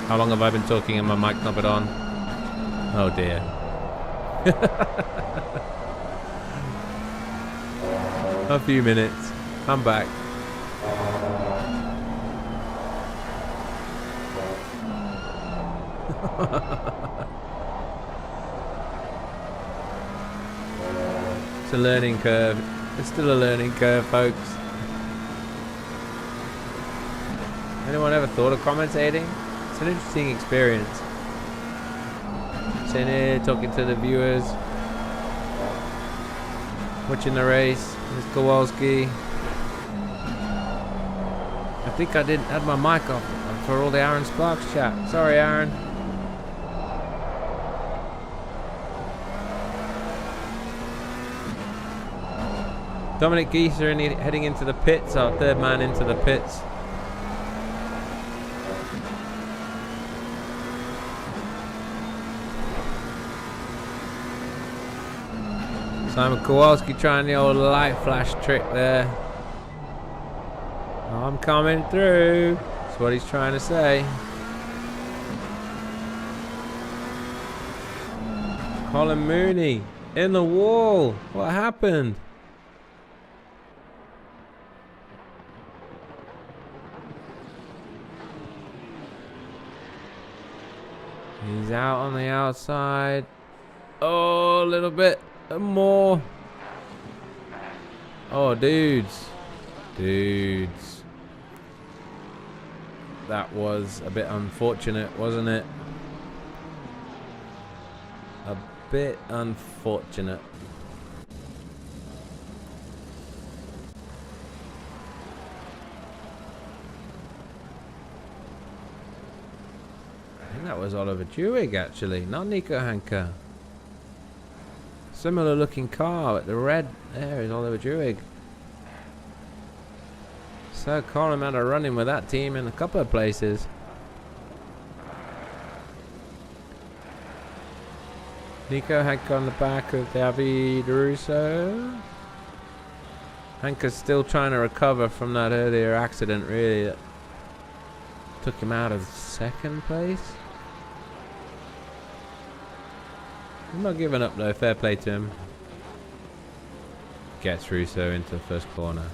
How long have I been talking and my mic not been on? Oh dear. A few minutes. I'm back. It's a learning curve. It's still a learning curve, folks. Anyone ever thought of commentating? It's an interesting experience. Sitting here talking to the viewers, watching the race. There's Kowalski. I think I didn't have my mic off for all the Aaron Sparks chat. Sorry, Aaron. Dominic Gieser heading into the pits, our third man into the pits. Simon Kowalski trying the old light flash trick there. I'm coming through. That's what he's trying to say. Colin Mooney in the wall. What happened? He's out on the outside. Oh, a little bit more. Oh, dudes. Dudes. That was a bit unfortunate, wasn't it? A bit unfortunate. I think that was Oliver Dewig actually, not Nico Hanker. Similar looking car, but the red there is Oliver Dewig. So Colin had a run in with that team in a couple of places. Nico Hanker on the back of David Russo. Hanker's still trying to recover from that earlier accident, really, that took him out of second place. I'm not giving up though, fair play to him. Gets Russo into the first corner.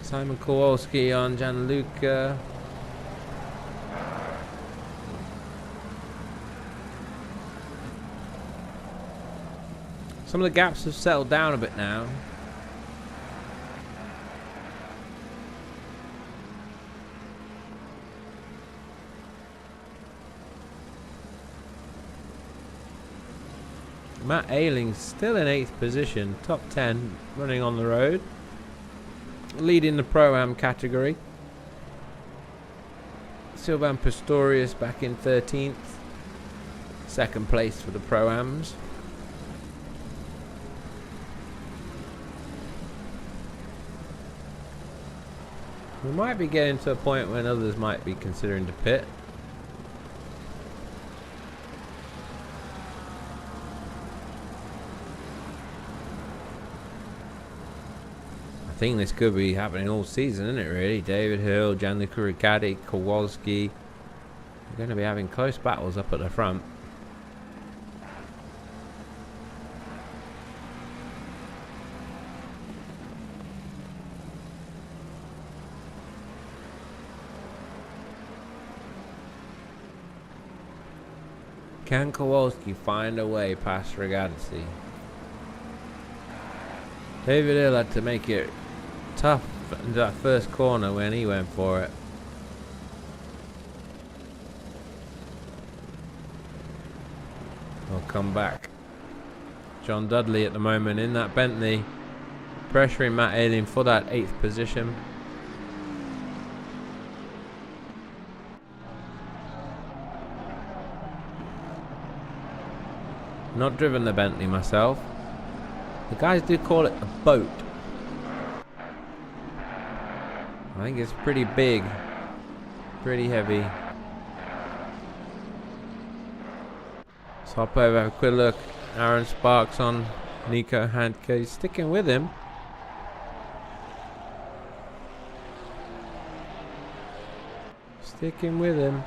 Simon Kowalski on Gianluca. Some of the gaps have settled down a bit now. Matt Ayling's still in 8th position, top 10, running on the road, leading the Pro-Am category. Sylvain Pistorius back in 13th, second place for the Pro-Ams. We might be getting to a point when others might be considering to pit. I think this could be happening all season, isn't it really? David Hill, Gianluca Ricciardi, Kowalski. We're going to be having close battles up at the front. Can Kowalski find a way past Ragazzi? David Hill had to make it tough in that first corner when he went for it. We'll come back. John Dudley at the moment in that Bentley, pressuring Matt Ayling for that 8th position. Not driven the Bentley myself. The guys do call it a boat. I think it's pretty big, pretty heavy. Let's hop over, have a quick look. Aaron Sparks on Nico Handke. He's sticking with him. Sticking with him.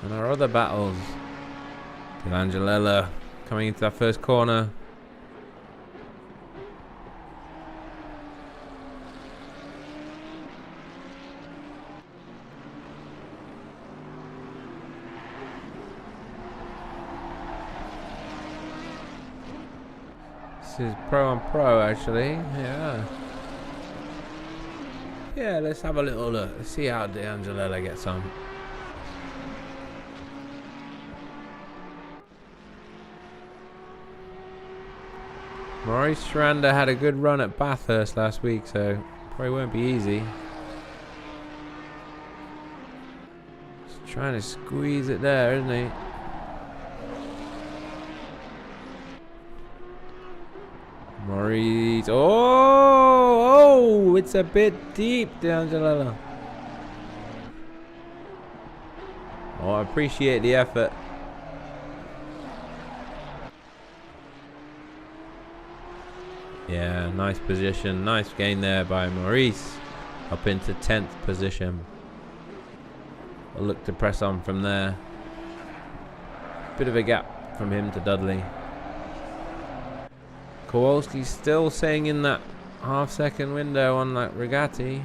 And our other battles. Delangelella coming into that first corner. This is pro on pro actually. Yeah, let's have a little look. Let's see how Delangelella gets on. Maurice Schrander had a good run at Bathurst last week, so probably won't be easy. Just trying to squeeze it there, isn't he? Maurice. Oh, it's a bit deep, Delangelella. Oh, I appreciate the effort. Yeah, nice position. Nice gain there by Maurice. Up into 10th position. We'll look to press on from there. Bit of a gap from him to Dudley. Kowalski's still staying in that half-second window on that Regatti.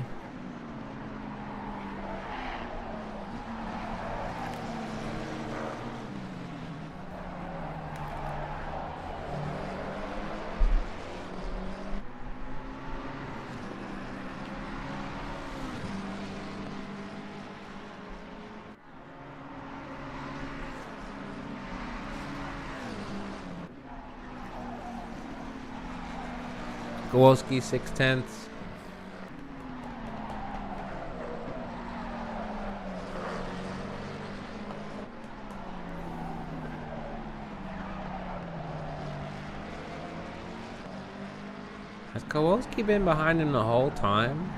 Kowalski 6/10. Has Kowalski been behind him the whole time?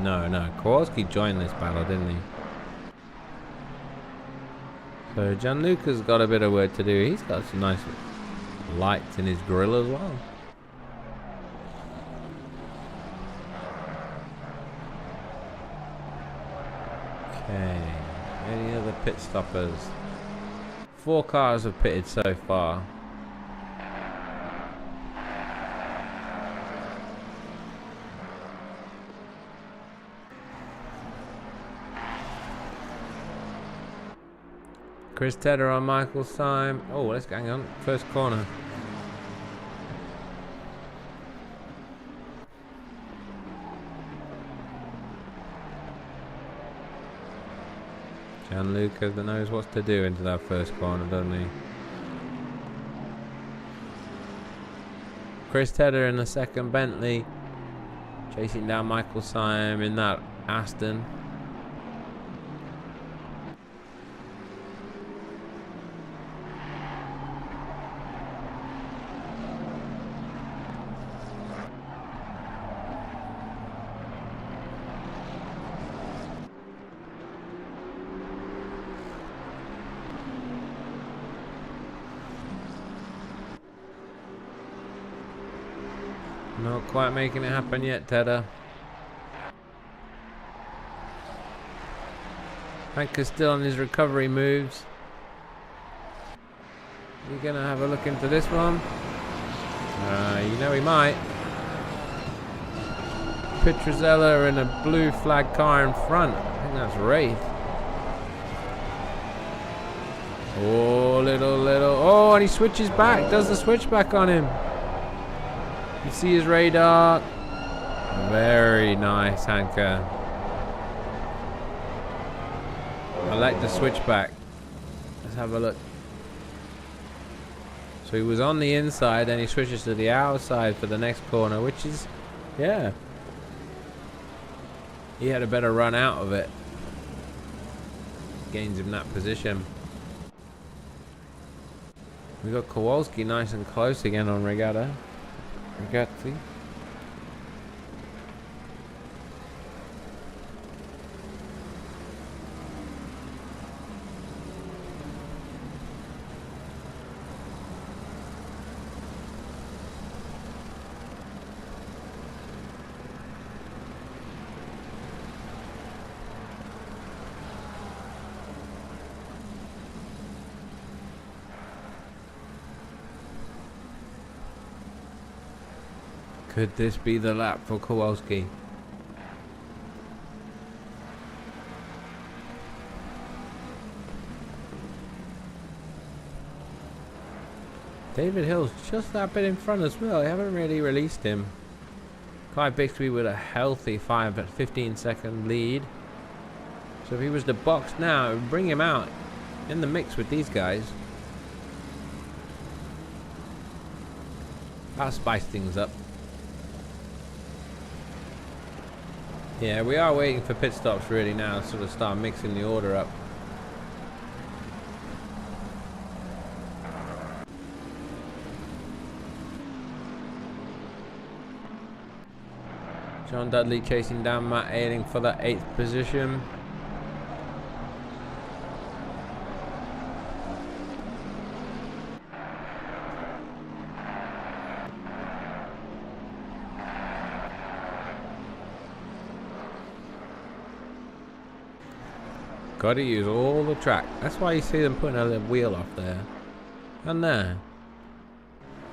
No. Kowalski joined this battle, didn't he? So Gianluca's got a bit of work to do. He's got some nice lights in his grill as well. Okay, any other pit stoppers? 4 cars have pitted so far. Chris Tedder on Michael's time. Oh, let's hang on. First corner. Gianluca knows what to do into that first corner, doesn't he? Chris Tedder in the second Bentley, chasing down Michael Syme in that Aston. Not quite making it happen yet, Tedder. Hanker's still on his recovery moves. You gonna have a look into this one? You know he might. Petruzella in a blue flag car in front. I think that's Wraith. Oh, little. Oh, and he switches back. Does the switchback on him. You see his radar. Very nice, Hanker. I like the switchback. Let's have a look. So he was on the inside, then he switches to the outside for the next corner, which is, yeah. He had a better run out of it. Gains him that position. We got Kowalski nice and close again on Regatti. Could this be the lap for Kowalski? David Hill's just that bit in front as well. I haven't really released him. Clive Bixby with a healthy 15-second lead. So if he was to box now, it would bring him out in the mix with these guys. That'll spice things up. Yeah, we are waiting for pit stops really now to sort of start mixing the order up. John Dudley chasing down Matt Ayling for that 8th position. Got to use all the track. That's why you see them putting a little wheel off there. And there.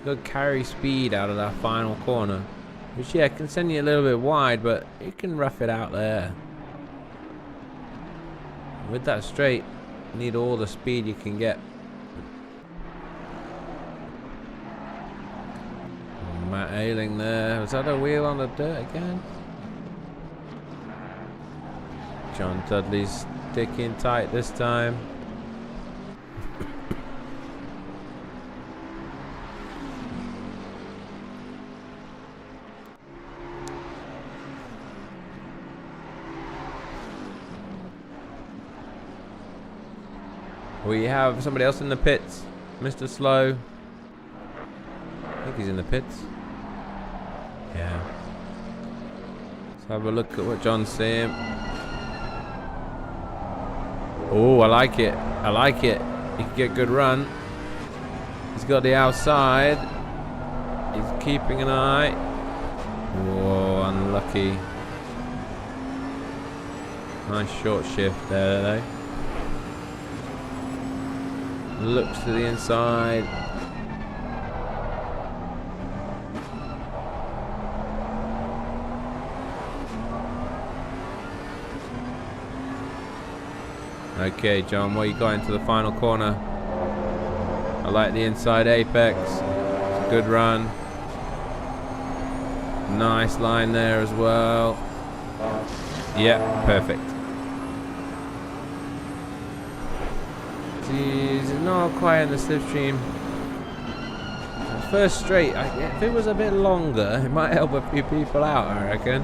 Good carry speed out of that final corner. Which, yeah, can send you a little bit wide, but you can rough it out there. With that straight, you need all the speed you can get. Matt Ayling there. Was that a wheel on the dirt again? John Dudley's sticking tight this time. We have somebody else in the pits. Mr. Slow. I think he's in the pits. Yeah. Let's have a look at what John's saying. Oh, I like it. I like it. He can get a good run. He's got the outside. He's keeping an eye. Whoa, unlucky. Nice short shift there, though. Looks to the inside. Okay, John, what you got into the final corner? I like the inside apex. It's a good run. Nice line there as well. Yeah, perfect. He's not quite in the slipstream. First straight, if it was a bit longer, it might help a few people out, I reckon.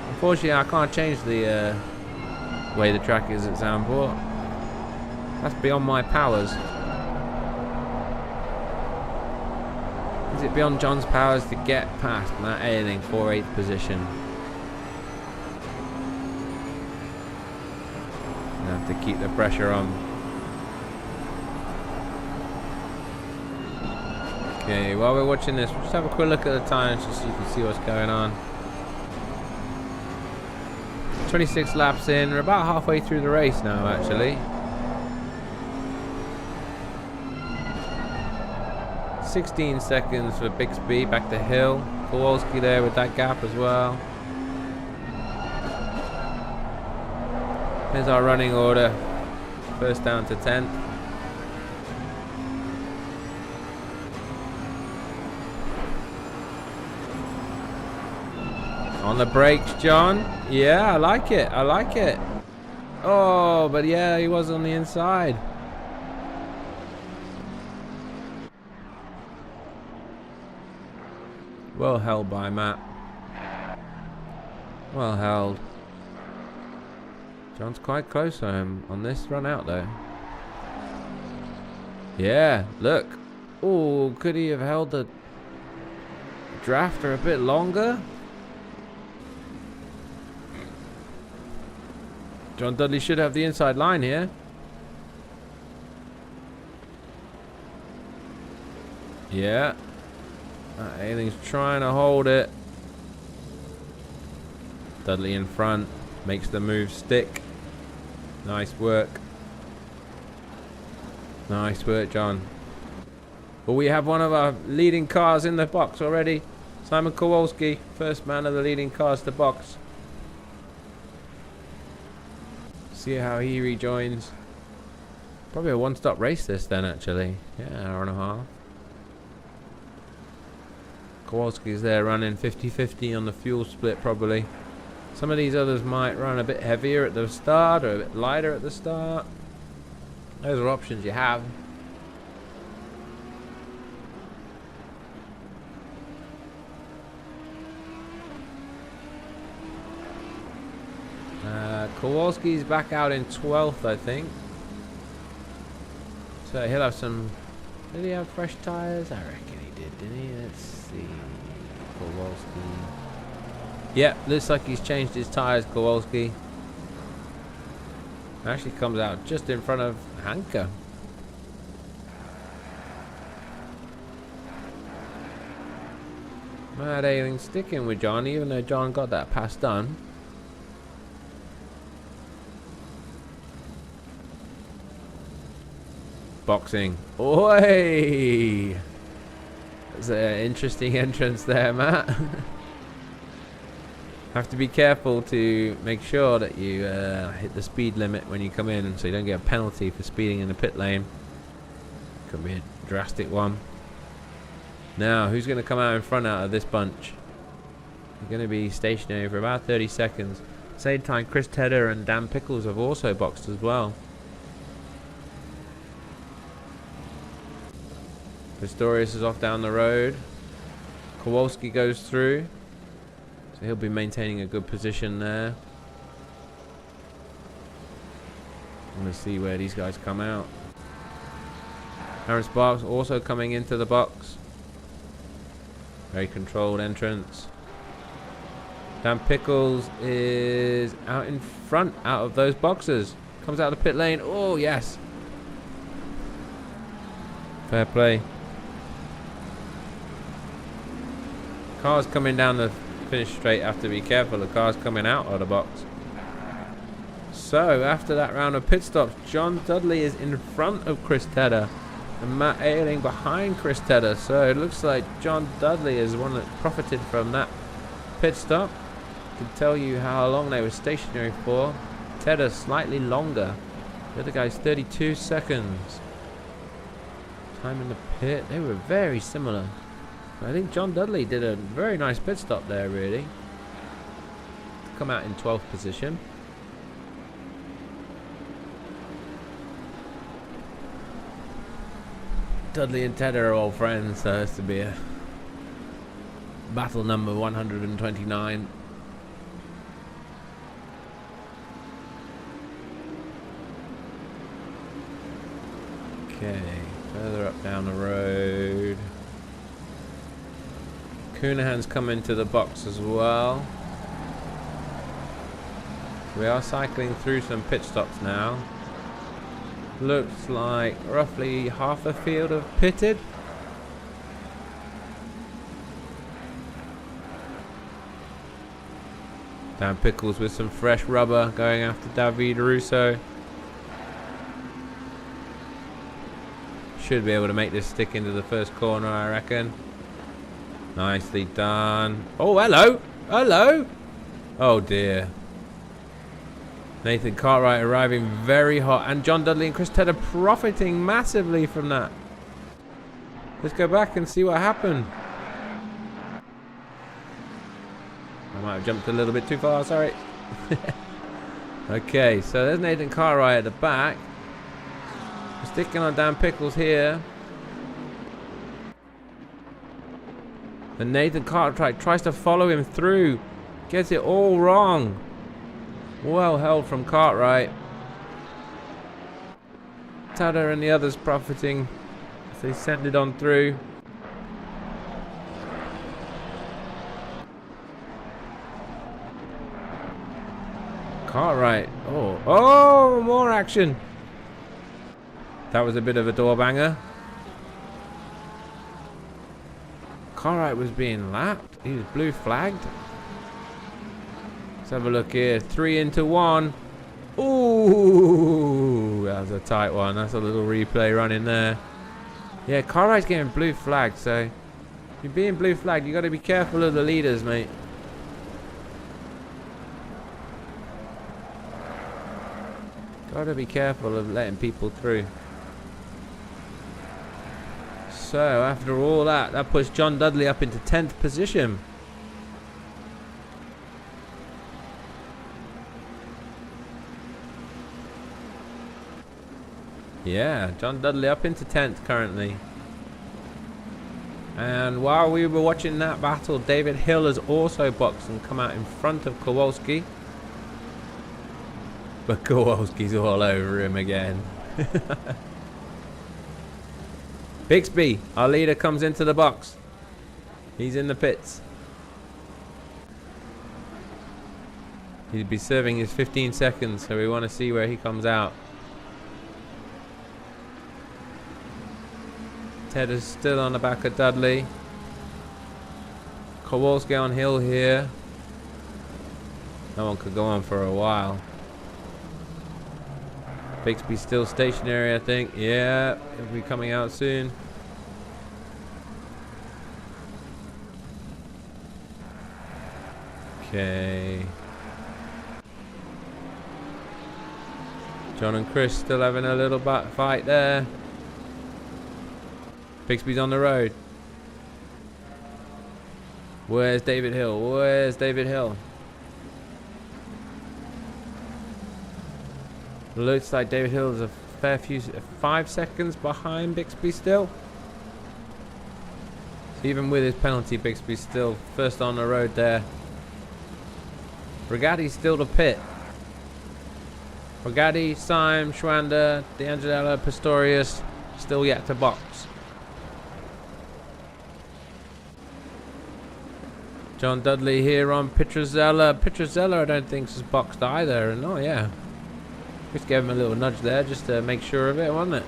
Unfortunately, I can't change the way the track is at Zandvoort. That's beyond my powers. Is it beyond John's powers to get past Matt Ayling for 8th position? To keep the pressure on. Okay, while we're watching this, we'll just have a quick look at the times just so you can see what's going on. 26 laps in, we're about halfway through the race now actually. 16 seconds for Bixby, back to Hill. Kowalski there with that gap as well. Here's our running order. First down to 10th. On the brakes, John. Yeah, I like it. I like it. Oh, but yeah, he was on the inside. Well held by Matt. Well held. John's quite close on him on this run out though. Yeah, look. Oh, could he have held the drafter a bit longer? John Dudley should have the inside line here. Yeah. Ayling's trying to hold it. Dudley in front. Makes the move stick. Nice work. Nice work, John. But we have one of our leading cars in the box already. Simon Kowalski, first man of the leading cars to box. See how he rejoins. Probably a one-stop race this then, actually. Yeah, hour and a half. Kowalski's there running 50-50 on the fuel split probably. Some of these others might run a bit heavier at the start or a bit lighter at the start. Those are options you have. Kowalski's back out in 12th, I think. So he'll have some... Did he have fresh tyres? I reckon he did, didn't he? Let's see. Kowalski. Yep, looks like he's changed his tyres, Kowalski. Actually comes out just in front of Hanka. Matt Ailing sticking with John, even though John got that pass done. Boxing. Oi! That's an interesting entrance there, Matt. Have to be careful to make sure that you hit the speed limit when you come in, so you don't get a penalty for speeding in the pit lane. Could be a drastic one. Now, who's going to come out in front out of this bunch? They're going to be stationary for about 30 seconds. Same time, Chris Tedder and Dan Pickles have also boxed as well. Pistorius is off down the road. Kowalski goes through. So he'll be maintaining a good position there. I'm going to see where these guys come out. Aaron Sparks also coming into the box. Very controlled entrance. Dan Pickles is out in front out of those boxes. Comes out of the pit lane. Oh, yes. Fair play. Cars coming down the finish straight have to be careful. The cars coming out of the box. So after that round of pit stops, John Dudley is in front of Chris Tedder and Matt Ailing behind Chris Tedder. So it looks like John Dudley is one that profited from that pit stop. I can tell you how long they were stationary for. Tedder slightly longer. The other guy's 32 seconds. Time in the pit. They were very similar. I think John Dudley did a very nice pit stop there, really. Come out in 12th position. Dudley and Tedder are old friends, so it's to be a battle number 129. Okay, further up down the road. Coonahan's come into the box as well. We are cycling through some pit stops now. Looks like roughly half the field have pitted. Dan Pickles with some fresh rubber going after David Russo. Should be able to make this stick into the first corner, I reckon. Nicely done. Oh, hello. Hello. Oh, dear. Nathan Cartwright arriving very hot. And John Dudley and Chris Tedder profiting massively from that. Let's go back and see what happened. I might have jumped a little bit too far. Sorry. Okay, so there's Nathan Cartwright at the back. We're sticking on Dan Pickles here. And Nathan Cartwright tries to follow him through. Gets it all wrong. Well held from Cartwright. Tedder and the others profiting as they send it on through. Cartwright. Oh, more action. That was a bit of a door banger. Cartwright was being lapped. He was blue flagged. Let's have a look here. 3 into 1. Ooh, that was a tight one. That's a little replay running there. Yeah, Cartwright's getting blue flagged, so if you're being blue flagged, you got to be careful of the leaders, mate. Got to be careful of letting people through. So after all that, that puts John Dudley up into 10th position. Yeah, John Dudley up into 10th currently. And while we were watching that battle, David Hill has also boxed and come out in front of Kowalski. But Kowalski's all over him again. Bixby, our leader, comes into the box. He's in the pits. He'd be serving his 15 seconds, so we want to see where he comes out. Ted is still on the back of Dudley. Kowalski on Hill here. That one could go on for a while. Bixby still stationary, I think. Yeah, he'll be coming out soon. Okay. John and Chris still having a little fight there. Bixby's on the road. Where's David Hill? Where's David Hill? Looks like David Hill is a fair few, 5 seconds behind Bixby still. So even with his penalty, Bixby's still first on the road there. Regatti's still to pit. Regatti, Syme, Schwander, D'Angelo, Pistorius still yet to box. John Dudley here on Pietrozella. Pietrozella I don't think is boxed either. And oh yeah, just gave him a little nudge there just to make sure of it, wasn't it?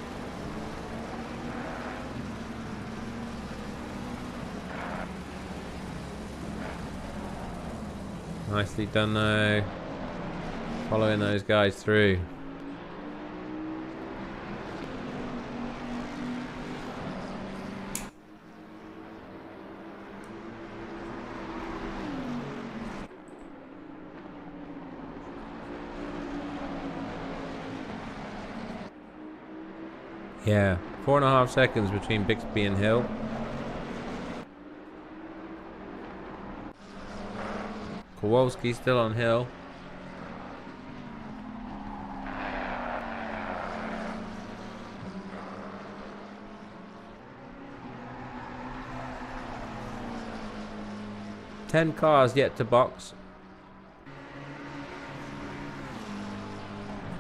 Nicely done though. Following those guys through. Yeah, 4.5 seconds between Bixby and Hill. Kowalski still on Hill. Ten cars yet to box.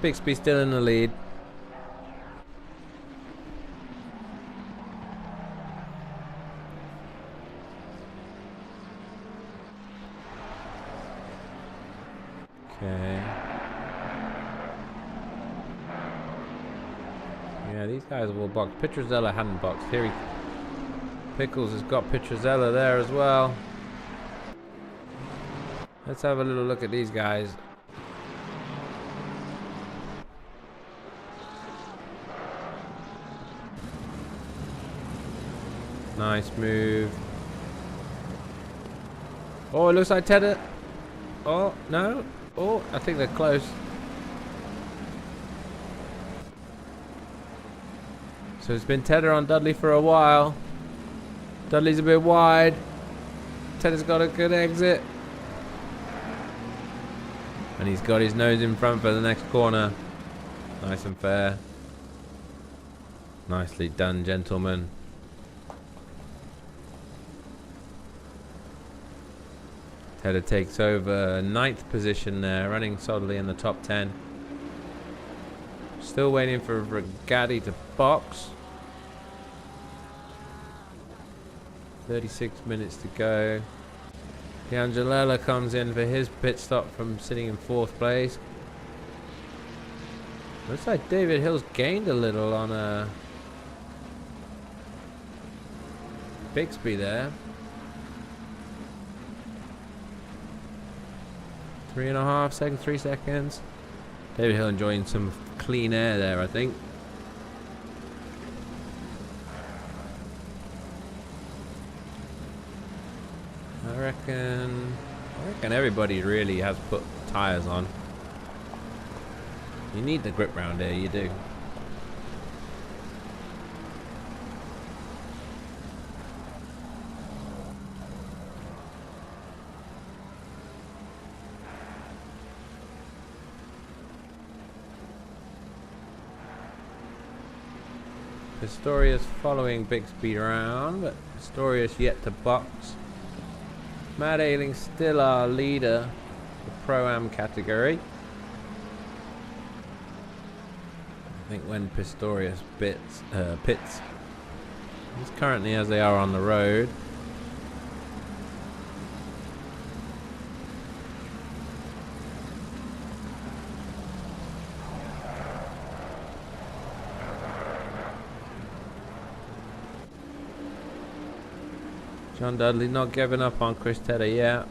Bixby still in the lead. Okay. Yeah, these guys will box. Pietrozella hadn't boxed. Here Pickles has got Pietrozella there as well. Let's have a little look at these guys. Nice move. Oh, it looks like Ted. Oh, no. Oh, I think they're close. So it's been Tedder on Dudley for a while. Dudley's a bit wide. Tedder's got a good exit. And he's got his nose in front for the next corner. Nice and fair. Nicely done, gentlemen. Tedder takes over 9th position there, running solidly in the top 10. Still waiting for Regatti to box. 36 minutes to go. D'Angelo comes in for his pit stop from sitting in 4th place. Looks like David Hill's gained a little on Bixby there. 3.5 seconds, 3 seconds. David Hill enjoying some clean air there, I think. reckon everybody really has put tyres on. You need the grip round here, you do. Pistorius following Bixby around, but Pistorius yet to box. Matt Ailing still our leader, the Pro-Am category. I think when Pistorius pits, it's currently as they are on the road. John Dudley not giving up on Chris Tedder yet.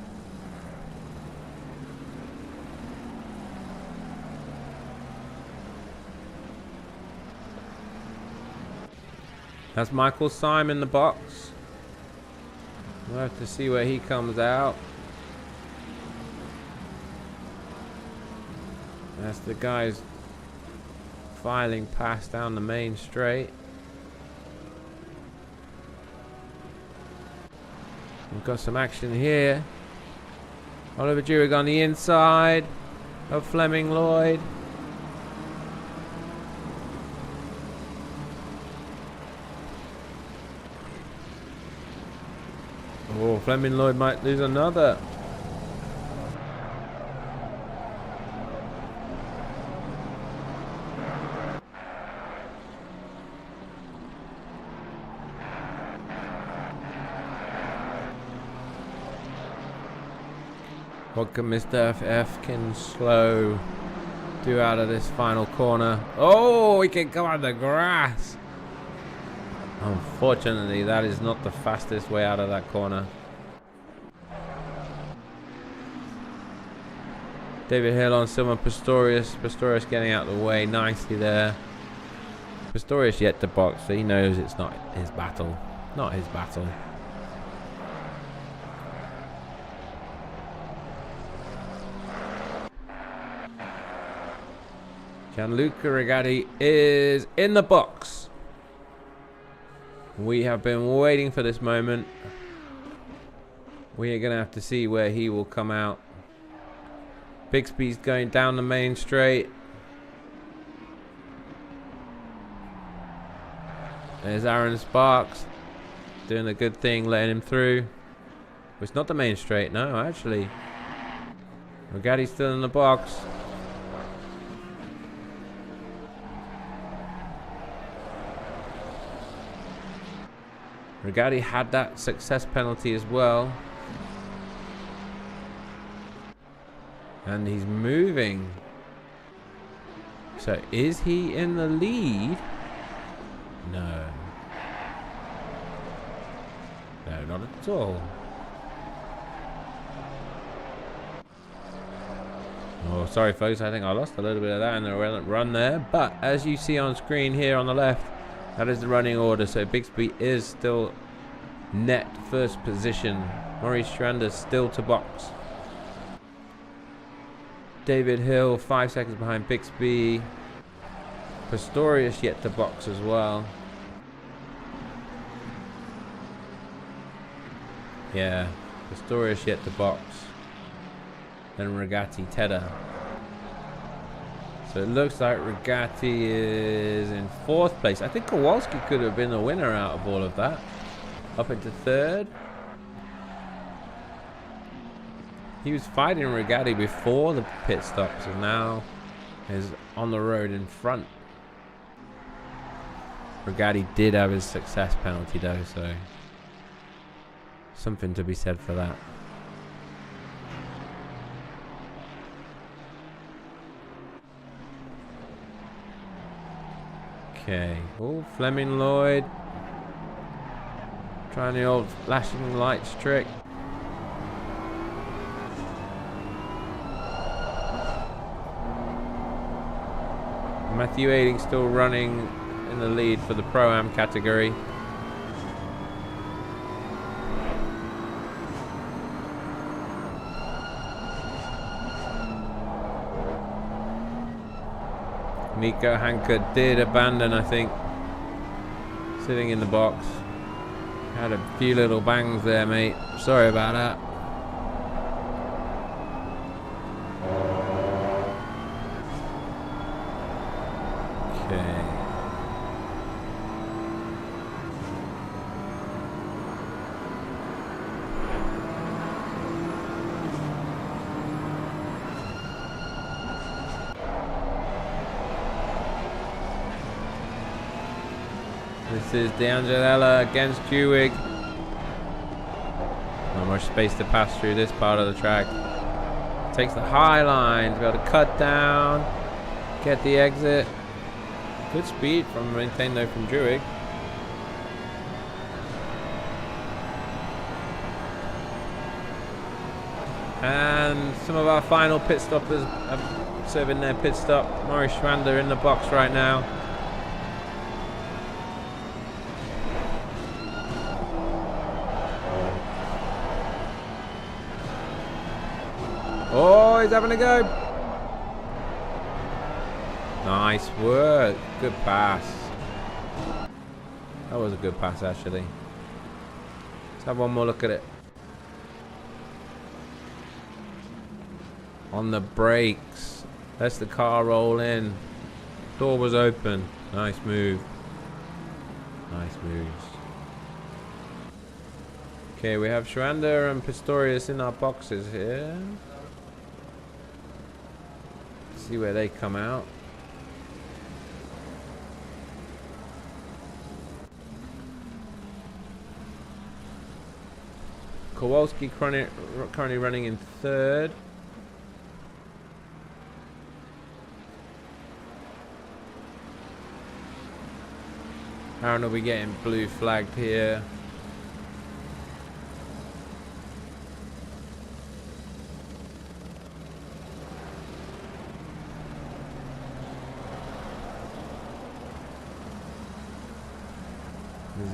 That's Michael Syme in the box. We'll have to see where he comes out. That's the guys filing past down the main straight. We've got some action here. Oliver Jewig on the inside of Fleming Lloyd. Oh, Fleming Lloyd might lose another. What can Mr. Efkin Slow do out of this final corner? Oh, he can come on the grass. Unfortunately, that is not the fastest way out of that corner. David Hill on Silver Pistorius. Pistorius getting out of the way nicely there. Pistorius yet to box, so he knows it's not his battle. Not his battle. Gianluca Rigatti is in the box. We have been waiting for this moment. We are going to have to see where he will come out. Bixby's going down the main straight. There's Aaron Sparks doing a good thing, letting him through. It's not the main straight, no, actually. Rigatti's still in the box. Rigatti had that success penalty as well. And he's moving. So is he in the lead? No. No, not at all. Oh, sorry folks, I think I lost a little bit of that in the run there. But as you see on screen here on the left, that is the running order. So Bixby is still net first position. Maurice Strander still to box. David Hill 5 seconds behind Bixby. Pistorius yet to box as well. Yeah, Pistorius yet to box. Then Rigatti Tedder. So it looks like Rigatti is in 4th place. I think Kowalski could have been the winner out of all of that. Up into 3rd. He was fighting Rigatti before the pit stops and now is on the road in front. Rigatti did have his success penalty though, so something to be said for that. Okay. Oh, Fleming Lloyd. Trying the old flashing lights trick. Matthew Ailing still running in the lead for the Pro-Am category. Miko Hanker did abandon, I think. Sitting in the box. Had a few little bangs there, mate. Sorry about that. Okay. This is D'Angelella against Jewig. Not much space to pass through this part of the track. Takes the high line to be able to cut down, get the exit. Good speed from Nintendo from Jewig. And some of our final pit stoppers are serving their pit stop. Maurice Schwander in the box right now. Oh, he's having a go. Nice work. Good pass. That was a good pass, actually. Let's have one more look at it. On the brakes. Lets the car roll in. Door was open. Nice move. Nice moves. Okay, we have Schwander and Pistorius in our boxes here. See where they come out. Kowalski currently running in third. Aaron will be getting blue flagged here.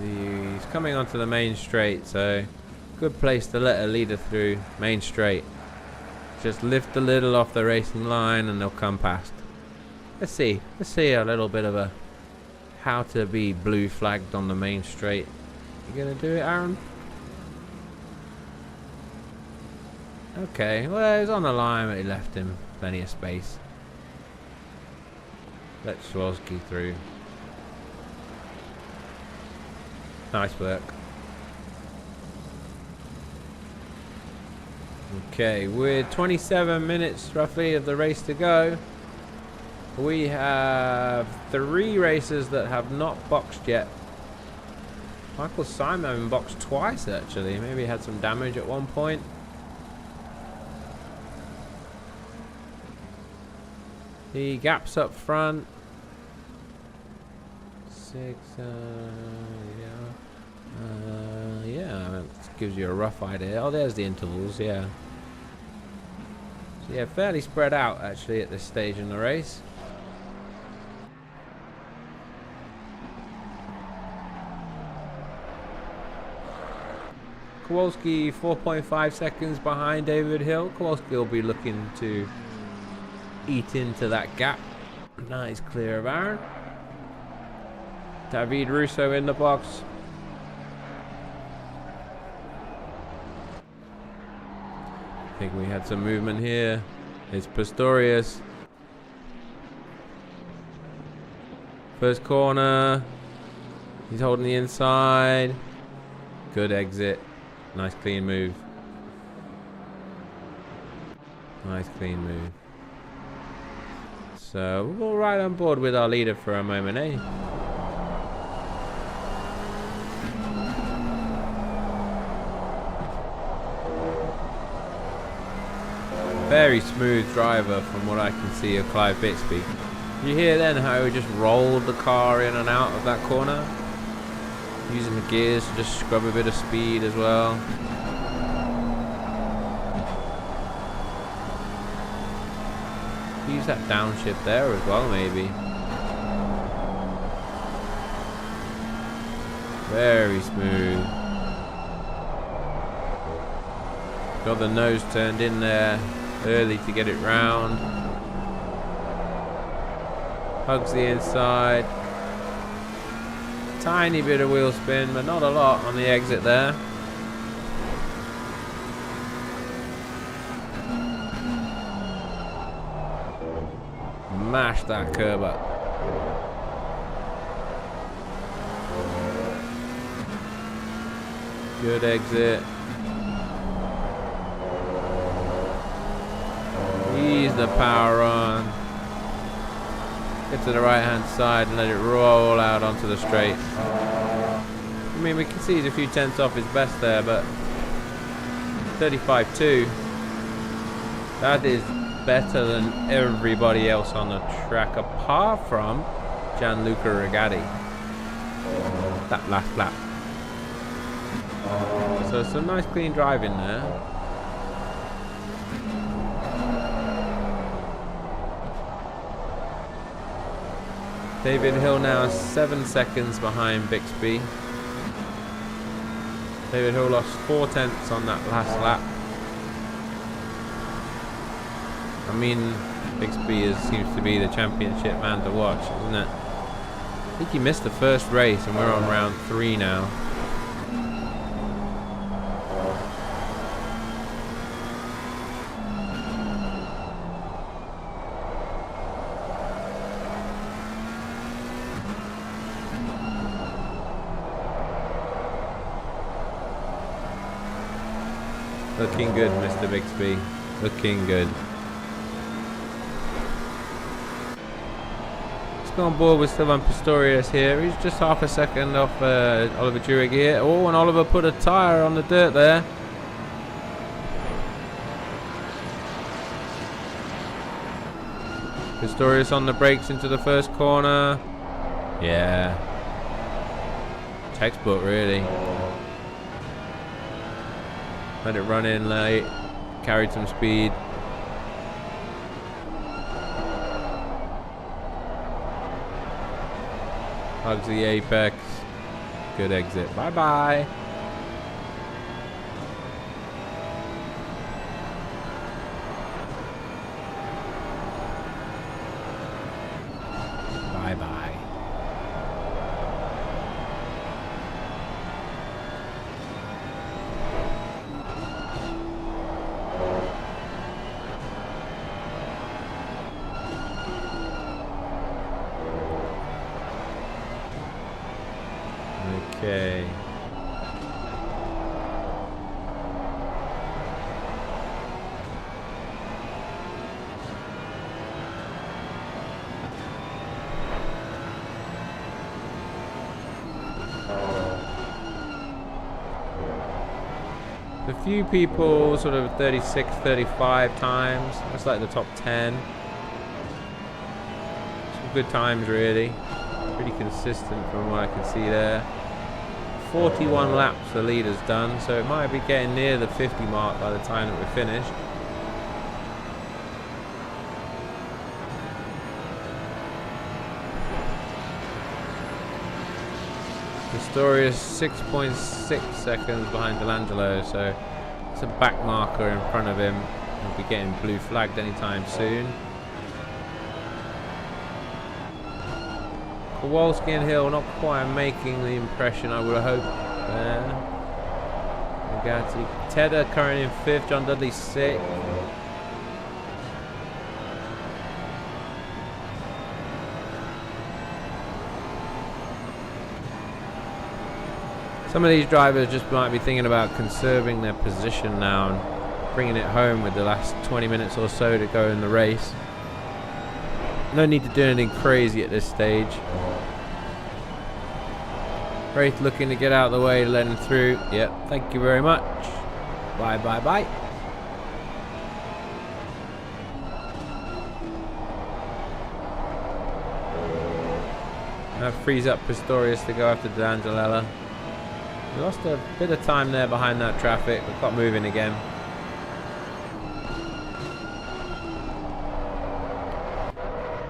He's coming onto the main straight, so good place to let a leader through. Main straight. Just lift the little off the racing line and they'll come past. Let's see a little bit of a how to be blue flagged on the main straight. You gonna do it, Aaron? Okay, well, he's on the line, but he left him plenty of space. Let Swolski through. Nice work. Okay, with 27 minutes roughly of the race to go, we have 3 racers that have not boxed yet. Michael Simon boxed twice actually. Maybe he had some damage at one point. The gaps up front. 6, yeah, that gives you a rough idea. Oh, there's the intervals, yeah. So yeah, fairly spread out actually at this stage in the race. Kowalski 4.5 seconds behind David Hill. Kowalski will be looking to eat into that gap. Nice clear of Aaron. David Russo in the box. I think we had some movement here. It's Pistorius. First corner. He's holding the inside. Good exit. Nice clean move. Nice clean move. So we'll ride on board with our leader for a moment, eh? Very smooth driver from what I can see of Clive Bixby. You hear then how he just rolled the car in and out of that corner, using the gears to just scrub a bit of speed as well. Use that downshift there as well, maybe. Very smooth. Got the nose turned in there early to get it round. Hugs the inside. Tiny bit of wheel spin, but not a lot on the exit there. Mash that curb up. Good exit. Ease the power on. Get to the right hand side and let it roll out onto the straight. I mean, we can see he's a few tenths off his best there, but 35.2. That is better than everybody else on the track apart from Gianluca Regatti. That last lap. So some nice clean driving there. David Hill now 7 seconds behind Bixby. David Hill lost 4 tenths on that last lap. I mean, Bixby seems to be the championship man to watch, isn't it? I think he missed the first race and we're on round 3 now. Looking good, Mr. Bixby. Looking good. Let's go on board with Sylvain Pistorius here. He's just half a second off Oliver Dewey here. Oh, and Oliver put a tyre on the dirt there. Pistorius on the brakes into the first corner. Yeah. Textbook, really. Let it run in late, carried some speed. Hugs the apex. Good exit. Bye-bye. Bye-bye. Okay. A few people sort of 36, 35 times. That's like the top 10. Some good times, really. Pretty consistent from what I can see there. 41 laps the leader's done, so it might be getting near the 50 mark by the time that we're finished. Pistorius 6.6 seconds behind Delangelo, so it's a back marker in front of him. He'll be getting blue flagged anytime soon. Kowalski and Hill not quite making the impression I would have hoped there. Regatti. Tedder currently in 5th, John Dudley 6th. Some of these drivers just might be thinking about conserving their position now and bringing it home with the last 20 minutes or so to go in the race. No need to do anything crazy at this stage. Wraith looking to get out of the way, let him through. Yep, thank you very much. Bye, bye, bye. That frees up Pistorius to go after D'Angelella. We lost a bit of time there behind that traffic, but got moving again.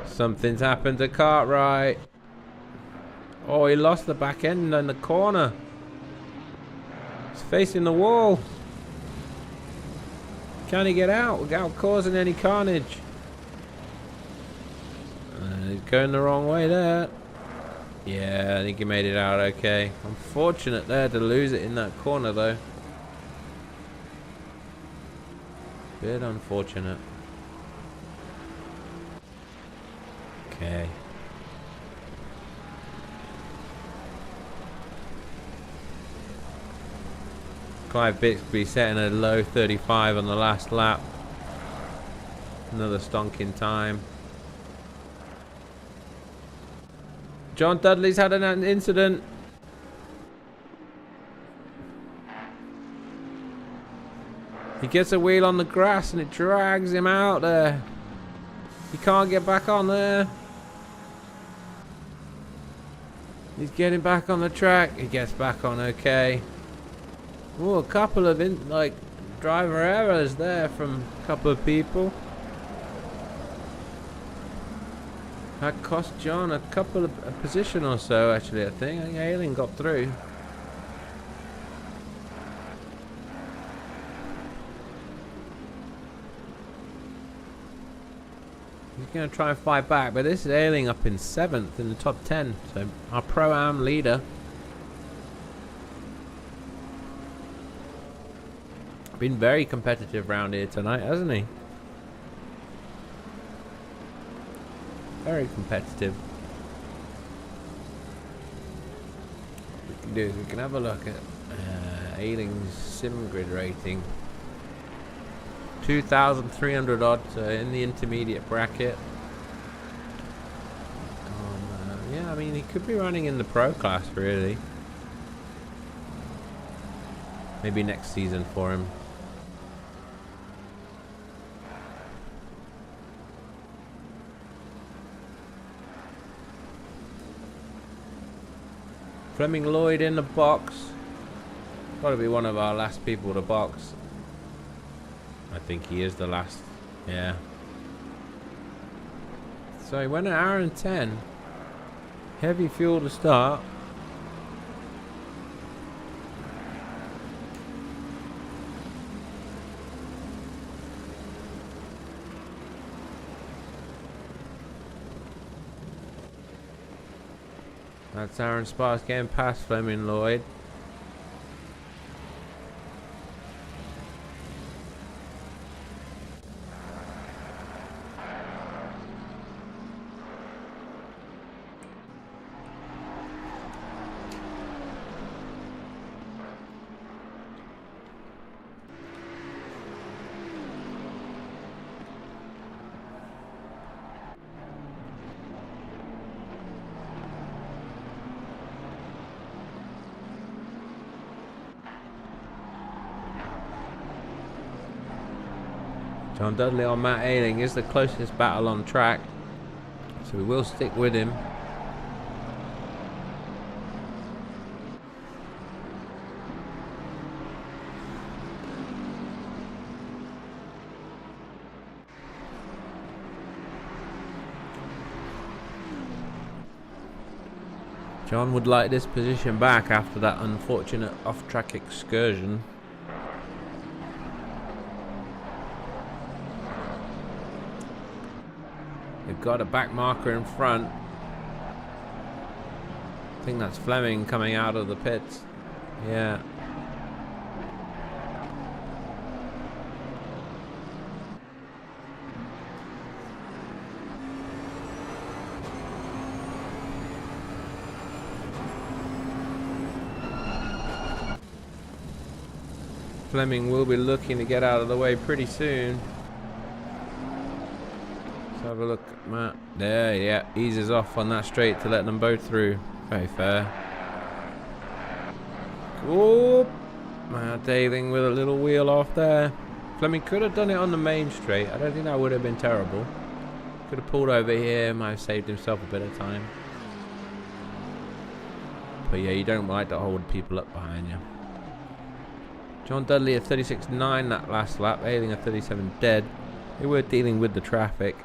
Something's happened to Cartwright. Oh, he lost the back end in the corner. He's facing the wall. Can he get out without causing any carnage? He's going the wrong way there. Yeah, I think he made it out okay. Unfortunate there to lose it in that corner though. Bit unfortunate. Okay. Clive Bixby setting a low 35 on the last lap. Another stonking time. John Dudley's had an incident. He gets a wheel on the grass and it drags him out there. He can't get back on there. He's getting back on the track. He gets back on okay. Oh, a couple of driver errors there from a couple of people. That cost John a position or so actually, I think. Ailing got through. He's going to try and fight back, but this is Ailing up in 7th in the top 10. So our Pro-Am leader. Been very competitive round here tonight, hasn't he? Very competitive. What we can do is we can have a look at Ailing's sim grid rating. 2,300 odd, so in the intermediate bracket. Yeah, I mean he could be running in the pro class really. Maybe next season for him. Fleming Lloyd in the box. Gotta be one of our last people to box. I think he is the last. Yeah. So he went an hour and 10. Heavy fuel to start. That's Aaron Sparks getting past Fleming Lloyd. John Dudley on Matt Ailing is the closest battle on track, so we will stick with him. John would like this position back after that unfortunate off-track excursion. We've got a back marker in front. I think that's Fleming coming out of the pits. Yeah. Fleming will be looking to get out of the way pretty soon. Let's have a look at Matt. There, yeah, eases off on that straight to let them both through. Very fair. Oh, Matt Ailing with a little wheel off there. Fleming could have done it on the main straight. I don't think that would have been terrible. Could have pulled over here, might have saved himself a bit of time. But yeah, you don't like to hold people up behind you. John Dudley at 36.9 that last lap, Ailing at 37 dead. They were dealing with the traffic.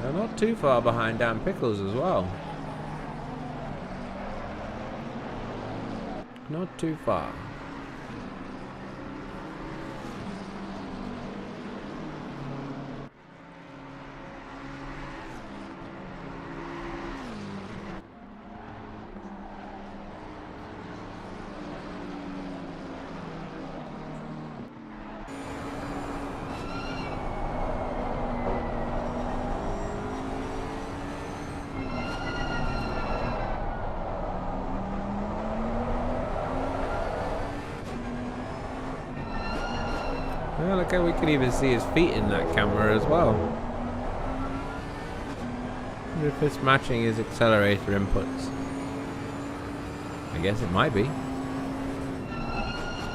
They're not too far behind Dan Pickles as well. Not too far. Well, look how we can even see his feet in that camera as well. I wonder if it's matching his accelerator inputs. I guess it might be.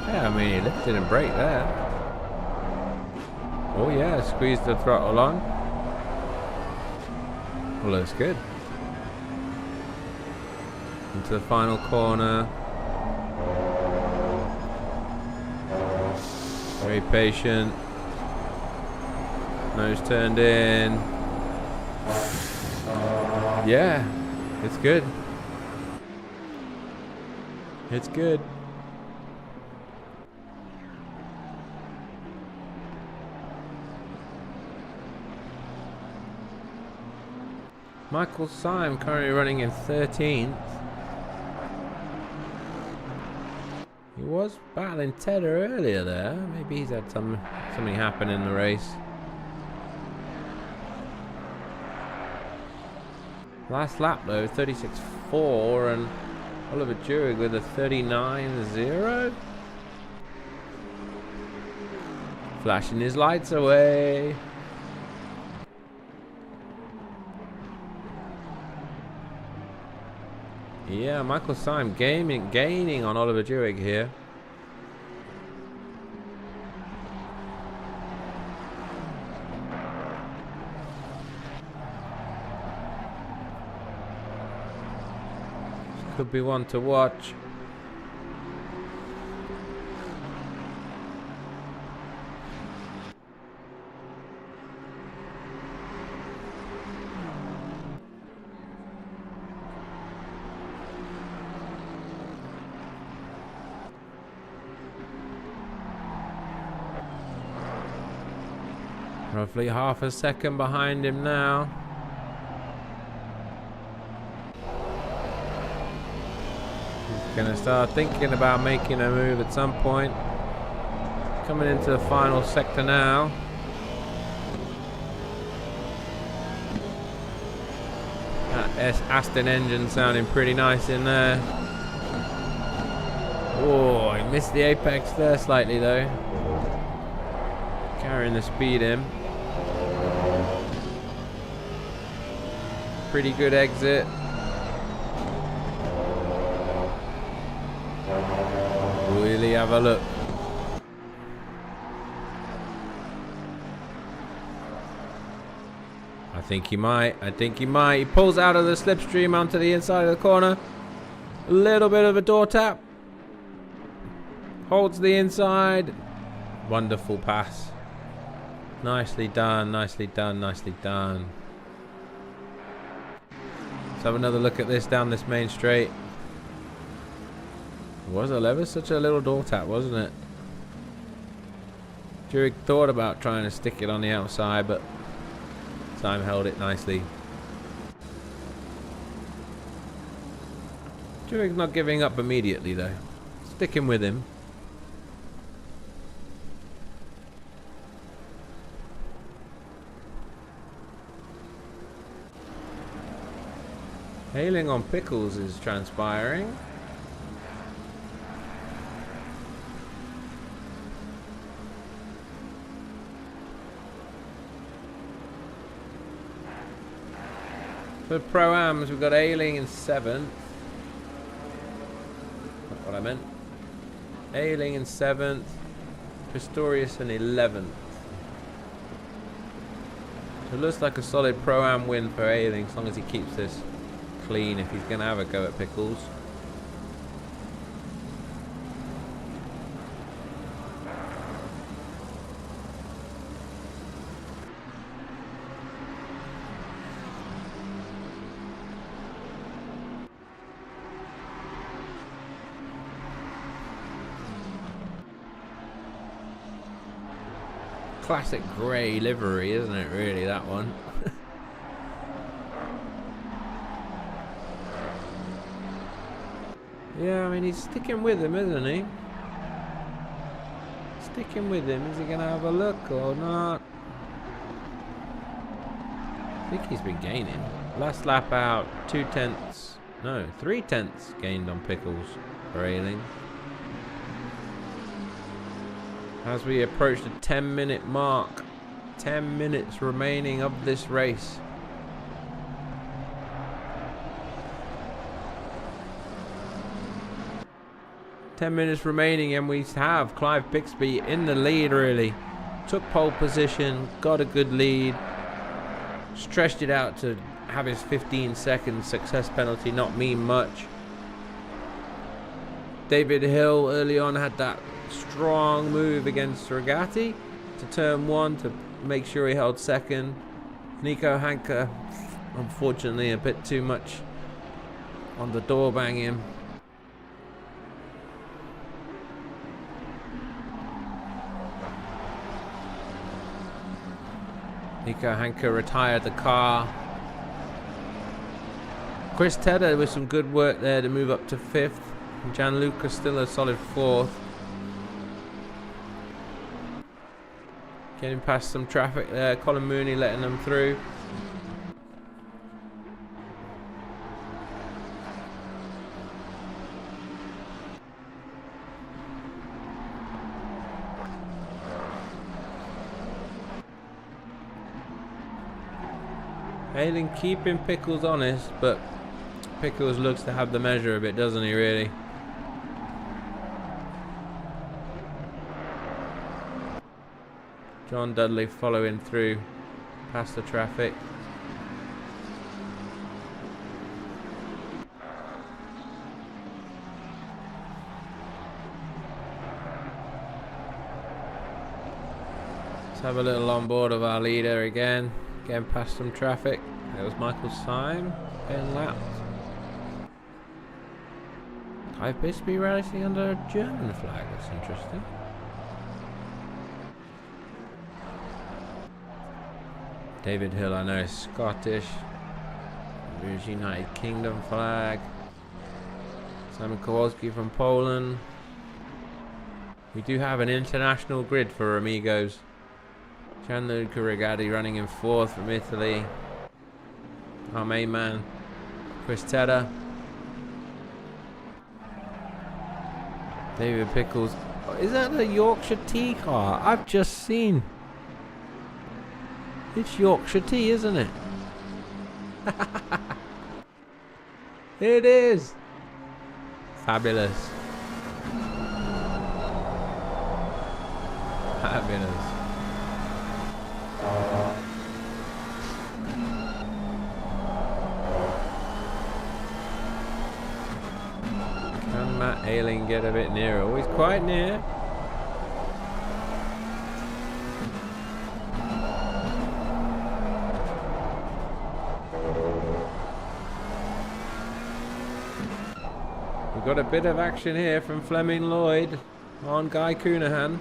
Yeah, I mean, he lifted and braked there. Oh yeah, squeeze the throttle on. Well, that's good. Into the final corner. Very patient. Nose turned in. Yeah, it's good. It's good. Michael Syme currently running in 13th. He was battling Tedder earlier there. Maybe he's had something happen in the race. Last lap though, 36.4, and Oliver Jurig with a 39.0. Flashing his lights away. Yeah, Michael Syme gaining on Oliver Jurig here. This could be one to watch. Roughly half a second behind him now. He's gonna start thinking about making a move at some point. Coming into the final sector now. That Aston engine sounding pretty nice in there. Oh, he missed the apex there slightly though. Carrying the speed in. Pretty good exit. Really have a look. I think he might. He pulls out of the slipstream onto the inside of the corner. A little bit of a door tap. Holds the inside. Wonderful pass. Nicely done, nicely done, nicely done. Let's have another look at this down this main straight. Was it ever such a little door tap, wasn't it? Jurig thought about trying to stick it on the outside, but Syme held it nicely. Jurig's not giving up immediately though. Sticking with him. Hailing on Pickles is transpiring. For Pro-Ams, we've got Ailing in 7th. Not what I meant. Ailing in 7th. Pistorius in 11th. So it looks like a solid Pro-Am win for Ailing, as long as he keeps this clean if he's going to have a go at Pickles. Classic grey livery, isn't it, really, that one? Yeah, I mean, he's sticking with him, isn't he? Sticking with him. Is he going to have a look or not? I think he's been gaining. Last lap out, 2/10. No, 3/10 gained on Pickles for Ailing. as we approach the 10-minute mark. 10 minutes remaining of this race. Ten minutes remaining, and we have Clive Bixby in the lead. Really took pole position, got a good lead, stretched it out to have his 15-second success penalty not mean much. David Hill early on had that strong move against Regatti to turn 1 to make sure he held second. Nico Hanke, unfortunately, a bit too much on the door banging. Nico Hanke retired the car. Chris Tedder with some good work there to move up to 5th. Gianluca still a solid 4th. Getting past some traffic there. Colin Mooney letting them through. Hailing keeping Pickles honest, but Pickles looks to have the measure of it, doesn't he, really? John Dudley following through past the traffic. Let's have a little on board of our leader again. Getting past some traffic. There was Michael Syme getting lapped. Clive Bisbee racing under a German flag. That's interesting. David Hill, I know, is Scottish. There's United Kingdom flag. Simon Kowalski from Poland. We do have an international grid for Amigos. Gianluca Regatti running in 4th from Italy. Our main man, Chris Tedder. David Pickles. Oh, is that a Yorkshire Tea car? I've just seen. It's Yorkshire Tea, isn't it? It is. Fabulous. Fabulous. Can Matt Ayling get a bit nearer? Oh, he's quite near. We've got a bit of action here from Fleming Lloyd on Guy Coonahan.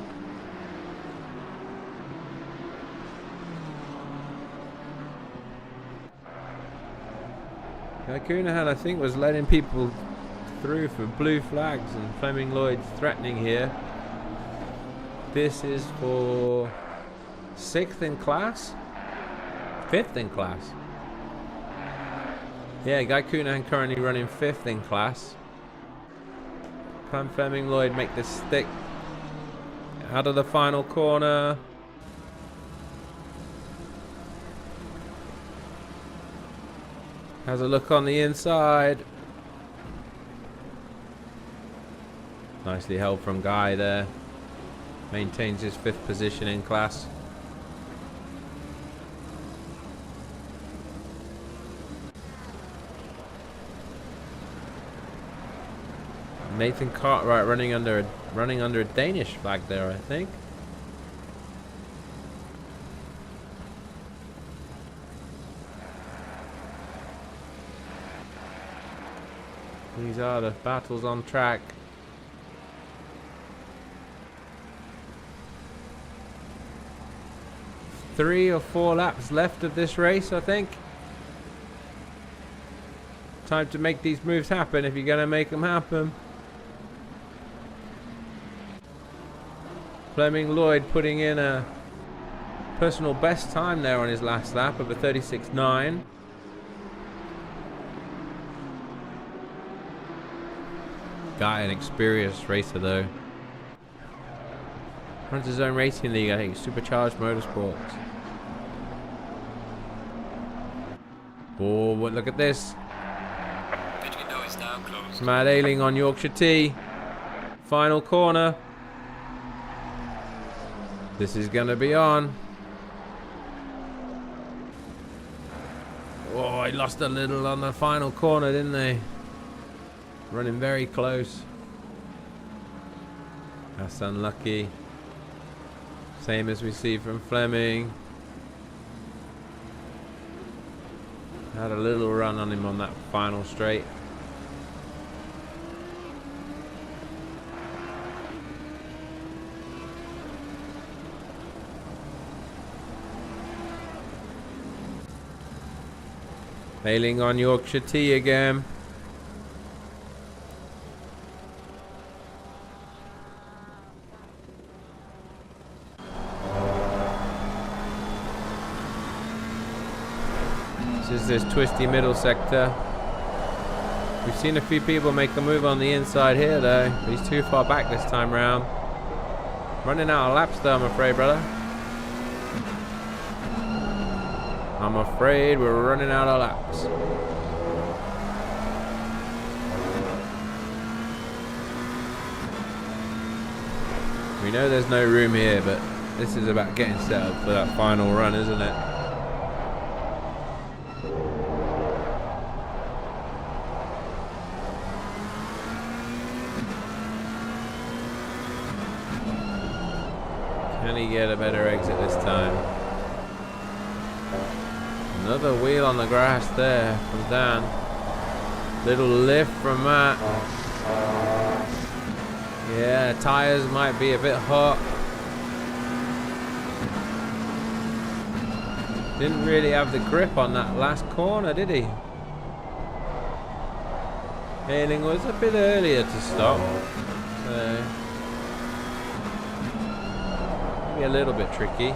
Guy Coonahan, I think, was letting people through for blue flags, and Fleming Lloyd threatening here. This is for 6th in class? 5th in class. Yeah, Guy Coonahan currently running 5th in class. Can Fleming Lloyd make this stick out of the final corner? Has a look on the inside. Nicely held from Guy there. Maintains his 5th position in class. Nathan Cartwright running under a Danish flag there, I think. These are the battles on track. Three or four laps left of this race, I think. Time to make these moves happen if you're going to make them happen. Fleming Lloyd putting in a personal best time there on his last lap of a 36.9. Guy, an experienced racer though. Runs his own racing league, I think. Supercharged Motorsports. Oh, but look at this. Pit window is now closed. Matt Ayling on Yorkshire T. Final corner. This is going to be on. Oh, he lost a little on the final corner, didn't they? Running very close. That's unlucky. Same as we see from Fleming. Had a little run on him on that final straight. Ayling on Yorkshire T again. This is this twisty middle sector. We've seen a few people make a move on the inside here though, but he's too far back this time round. Running out of laps though, I'm afraid, brother. I'm afraid we're running out of laps. We know there's no room here, but this is about getting set up for that final run, isn't it? Can he get a better exit this time? Another wheel on the grass there from Dan. Little lift from Matt. Yeah, tyres might be a bit hot. Didn't really have the grip on that last corner, did he? Ayling was a bit earlier to stop. So maybe a little bit tricky.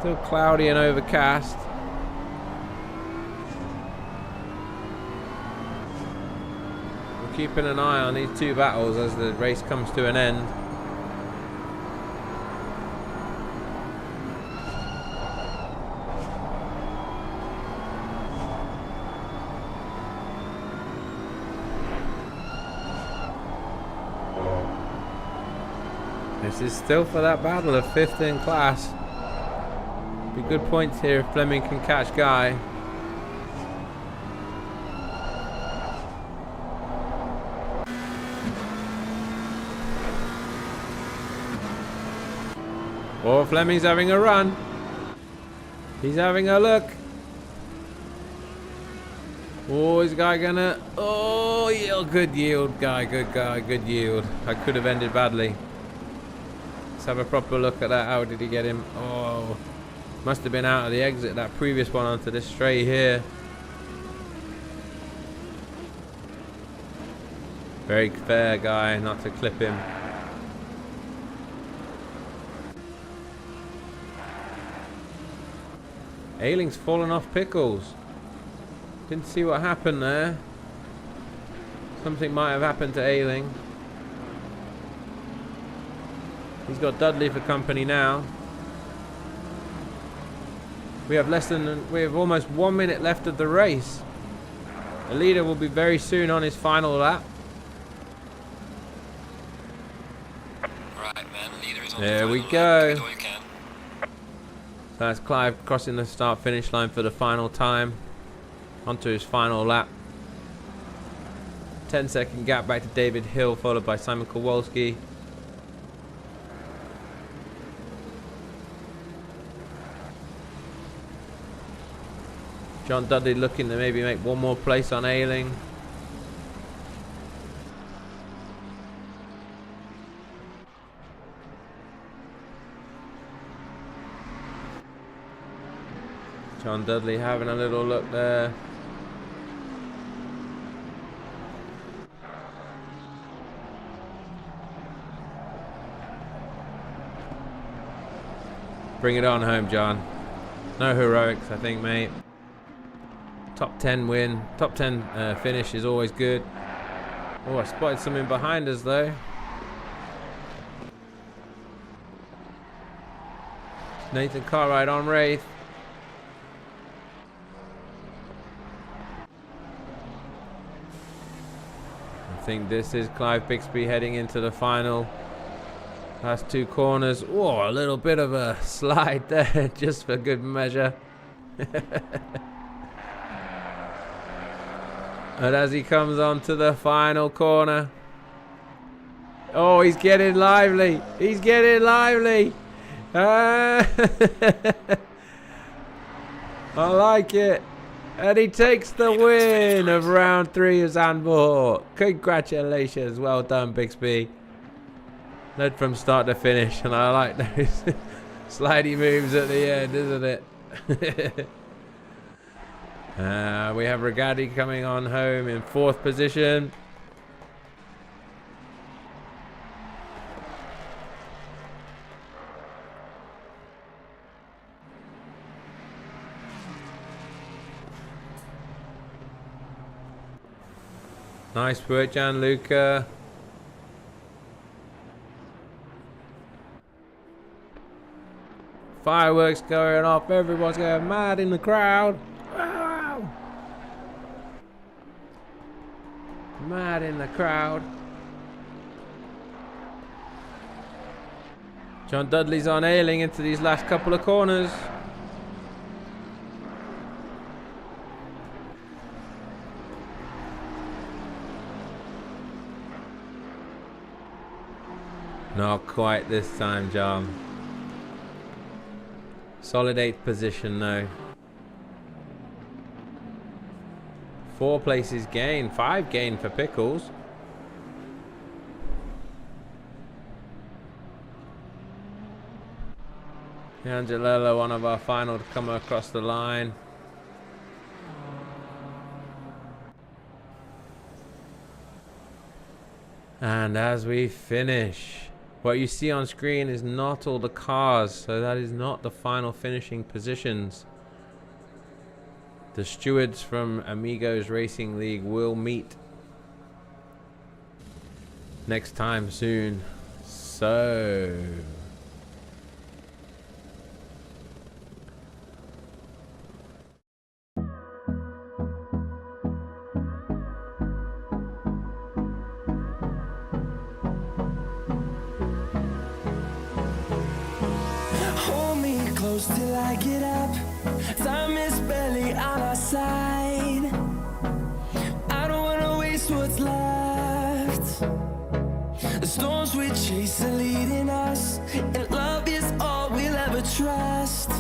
Still cloudy and overcast. We're keeping an eye on these two battles as the race comes to an end. This is still for that battle of 5th in class. Be good points here if Fleming can catch Guy. Oh, Fleming's having a run. He's having a look. Oh, is Guy gonna... Oh, yield. Good yield, Guy. Good Guy. Good yield. I could have ended badly. Let's have a proper look at that. How did he get him? Oh... Must have been out of the exit, that previous one, onto this straight here. Very fair Guy not to clip him. Ayling's fallen off Pickles. Didn't see what happened there. Something might have happened to Ayling. He's got Dudley for company now. We have almost 1 minute left of the race. The leader will be very soon on his final lap. Right, man. Leader is on There the we final go. lap. Give it all you can. So that's Clive crossing the start finish line for the final time. Onto his final lap. 10-second gap back to David Hill, followed by Simon Kowalski. John Dudley looking to maybe make one more place on Ayling. John Dudley having a little look there. Bring it on home, John. No heroics, I think, mate. Top 10 win. Top 10 finish is always good. Oh, I spotted something behind us though. Nathan Cartwright on Wraith. I think this is Clive Bixby heading into the final. Last 2 corners. Oh, a little bit of a slide there, just for good measure. And as he comes on to the final corner. Oh, he's getting lively. He's getting lively. I like it. And he takes the win of round 3 of Zandvoort. Congratulations. Well done, Bixby. Led from start to finish. And I like those slidey moves at the end, isn't it? We have Regatti coming on home in 4th position. Nice work, Gianluca. Fireworks going off. Everyone's going mad in the crowd. Wow. Mad in the crowd. John Dudley's on ailing into these last couple of corners. Not quite this time, John. Solid 8th position though. 4 places gain, 5 gain for Pickles. Angelello, one of our final to come across the line. And as we finish, what you see on screen is not all the cars, so that is not the final finishing positions. The stewards from Amigos Racing League will meet next time soon. So close till I get up. Time is barely on our side. I don't wanna waste what's left. The storms we chase are leading us, and love is all we'll ever trust.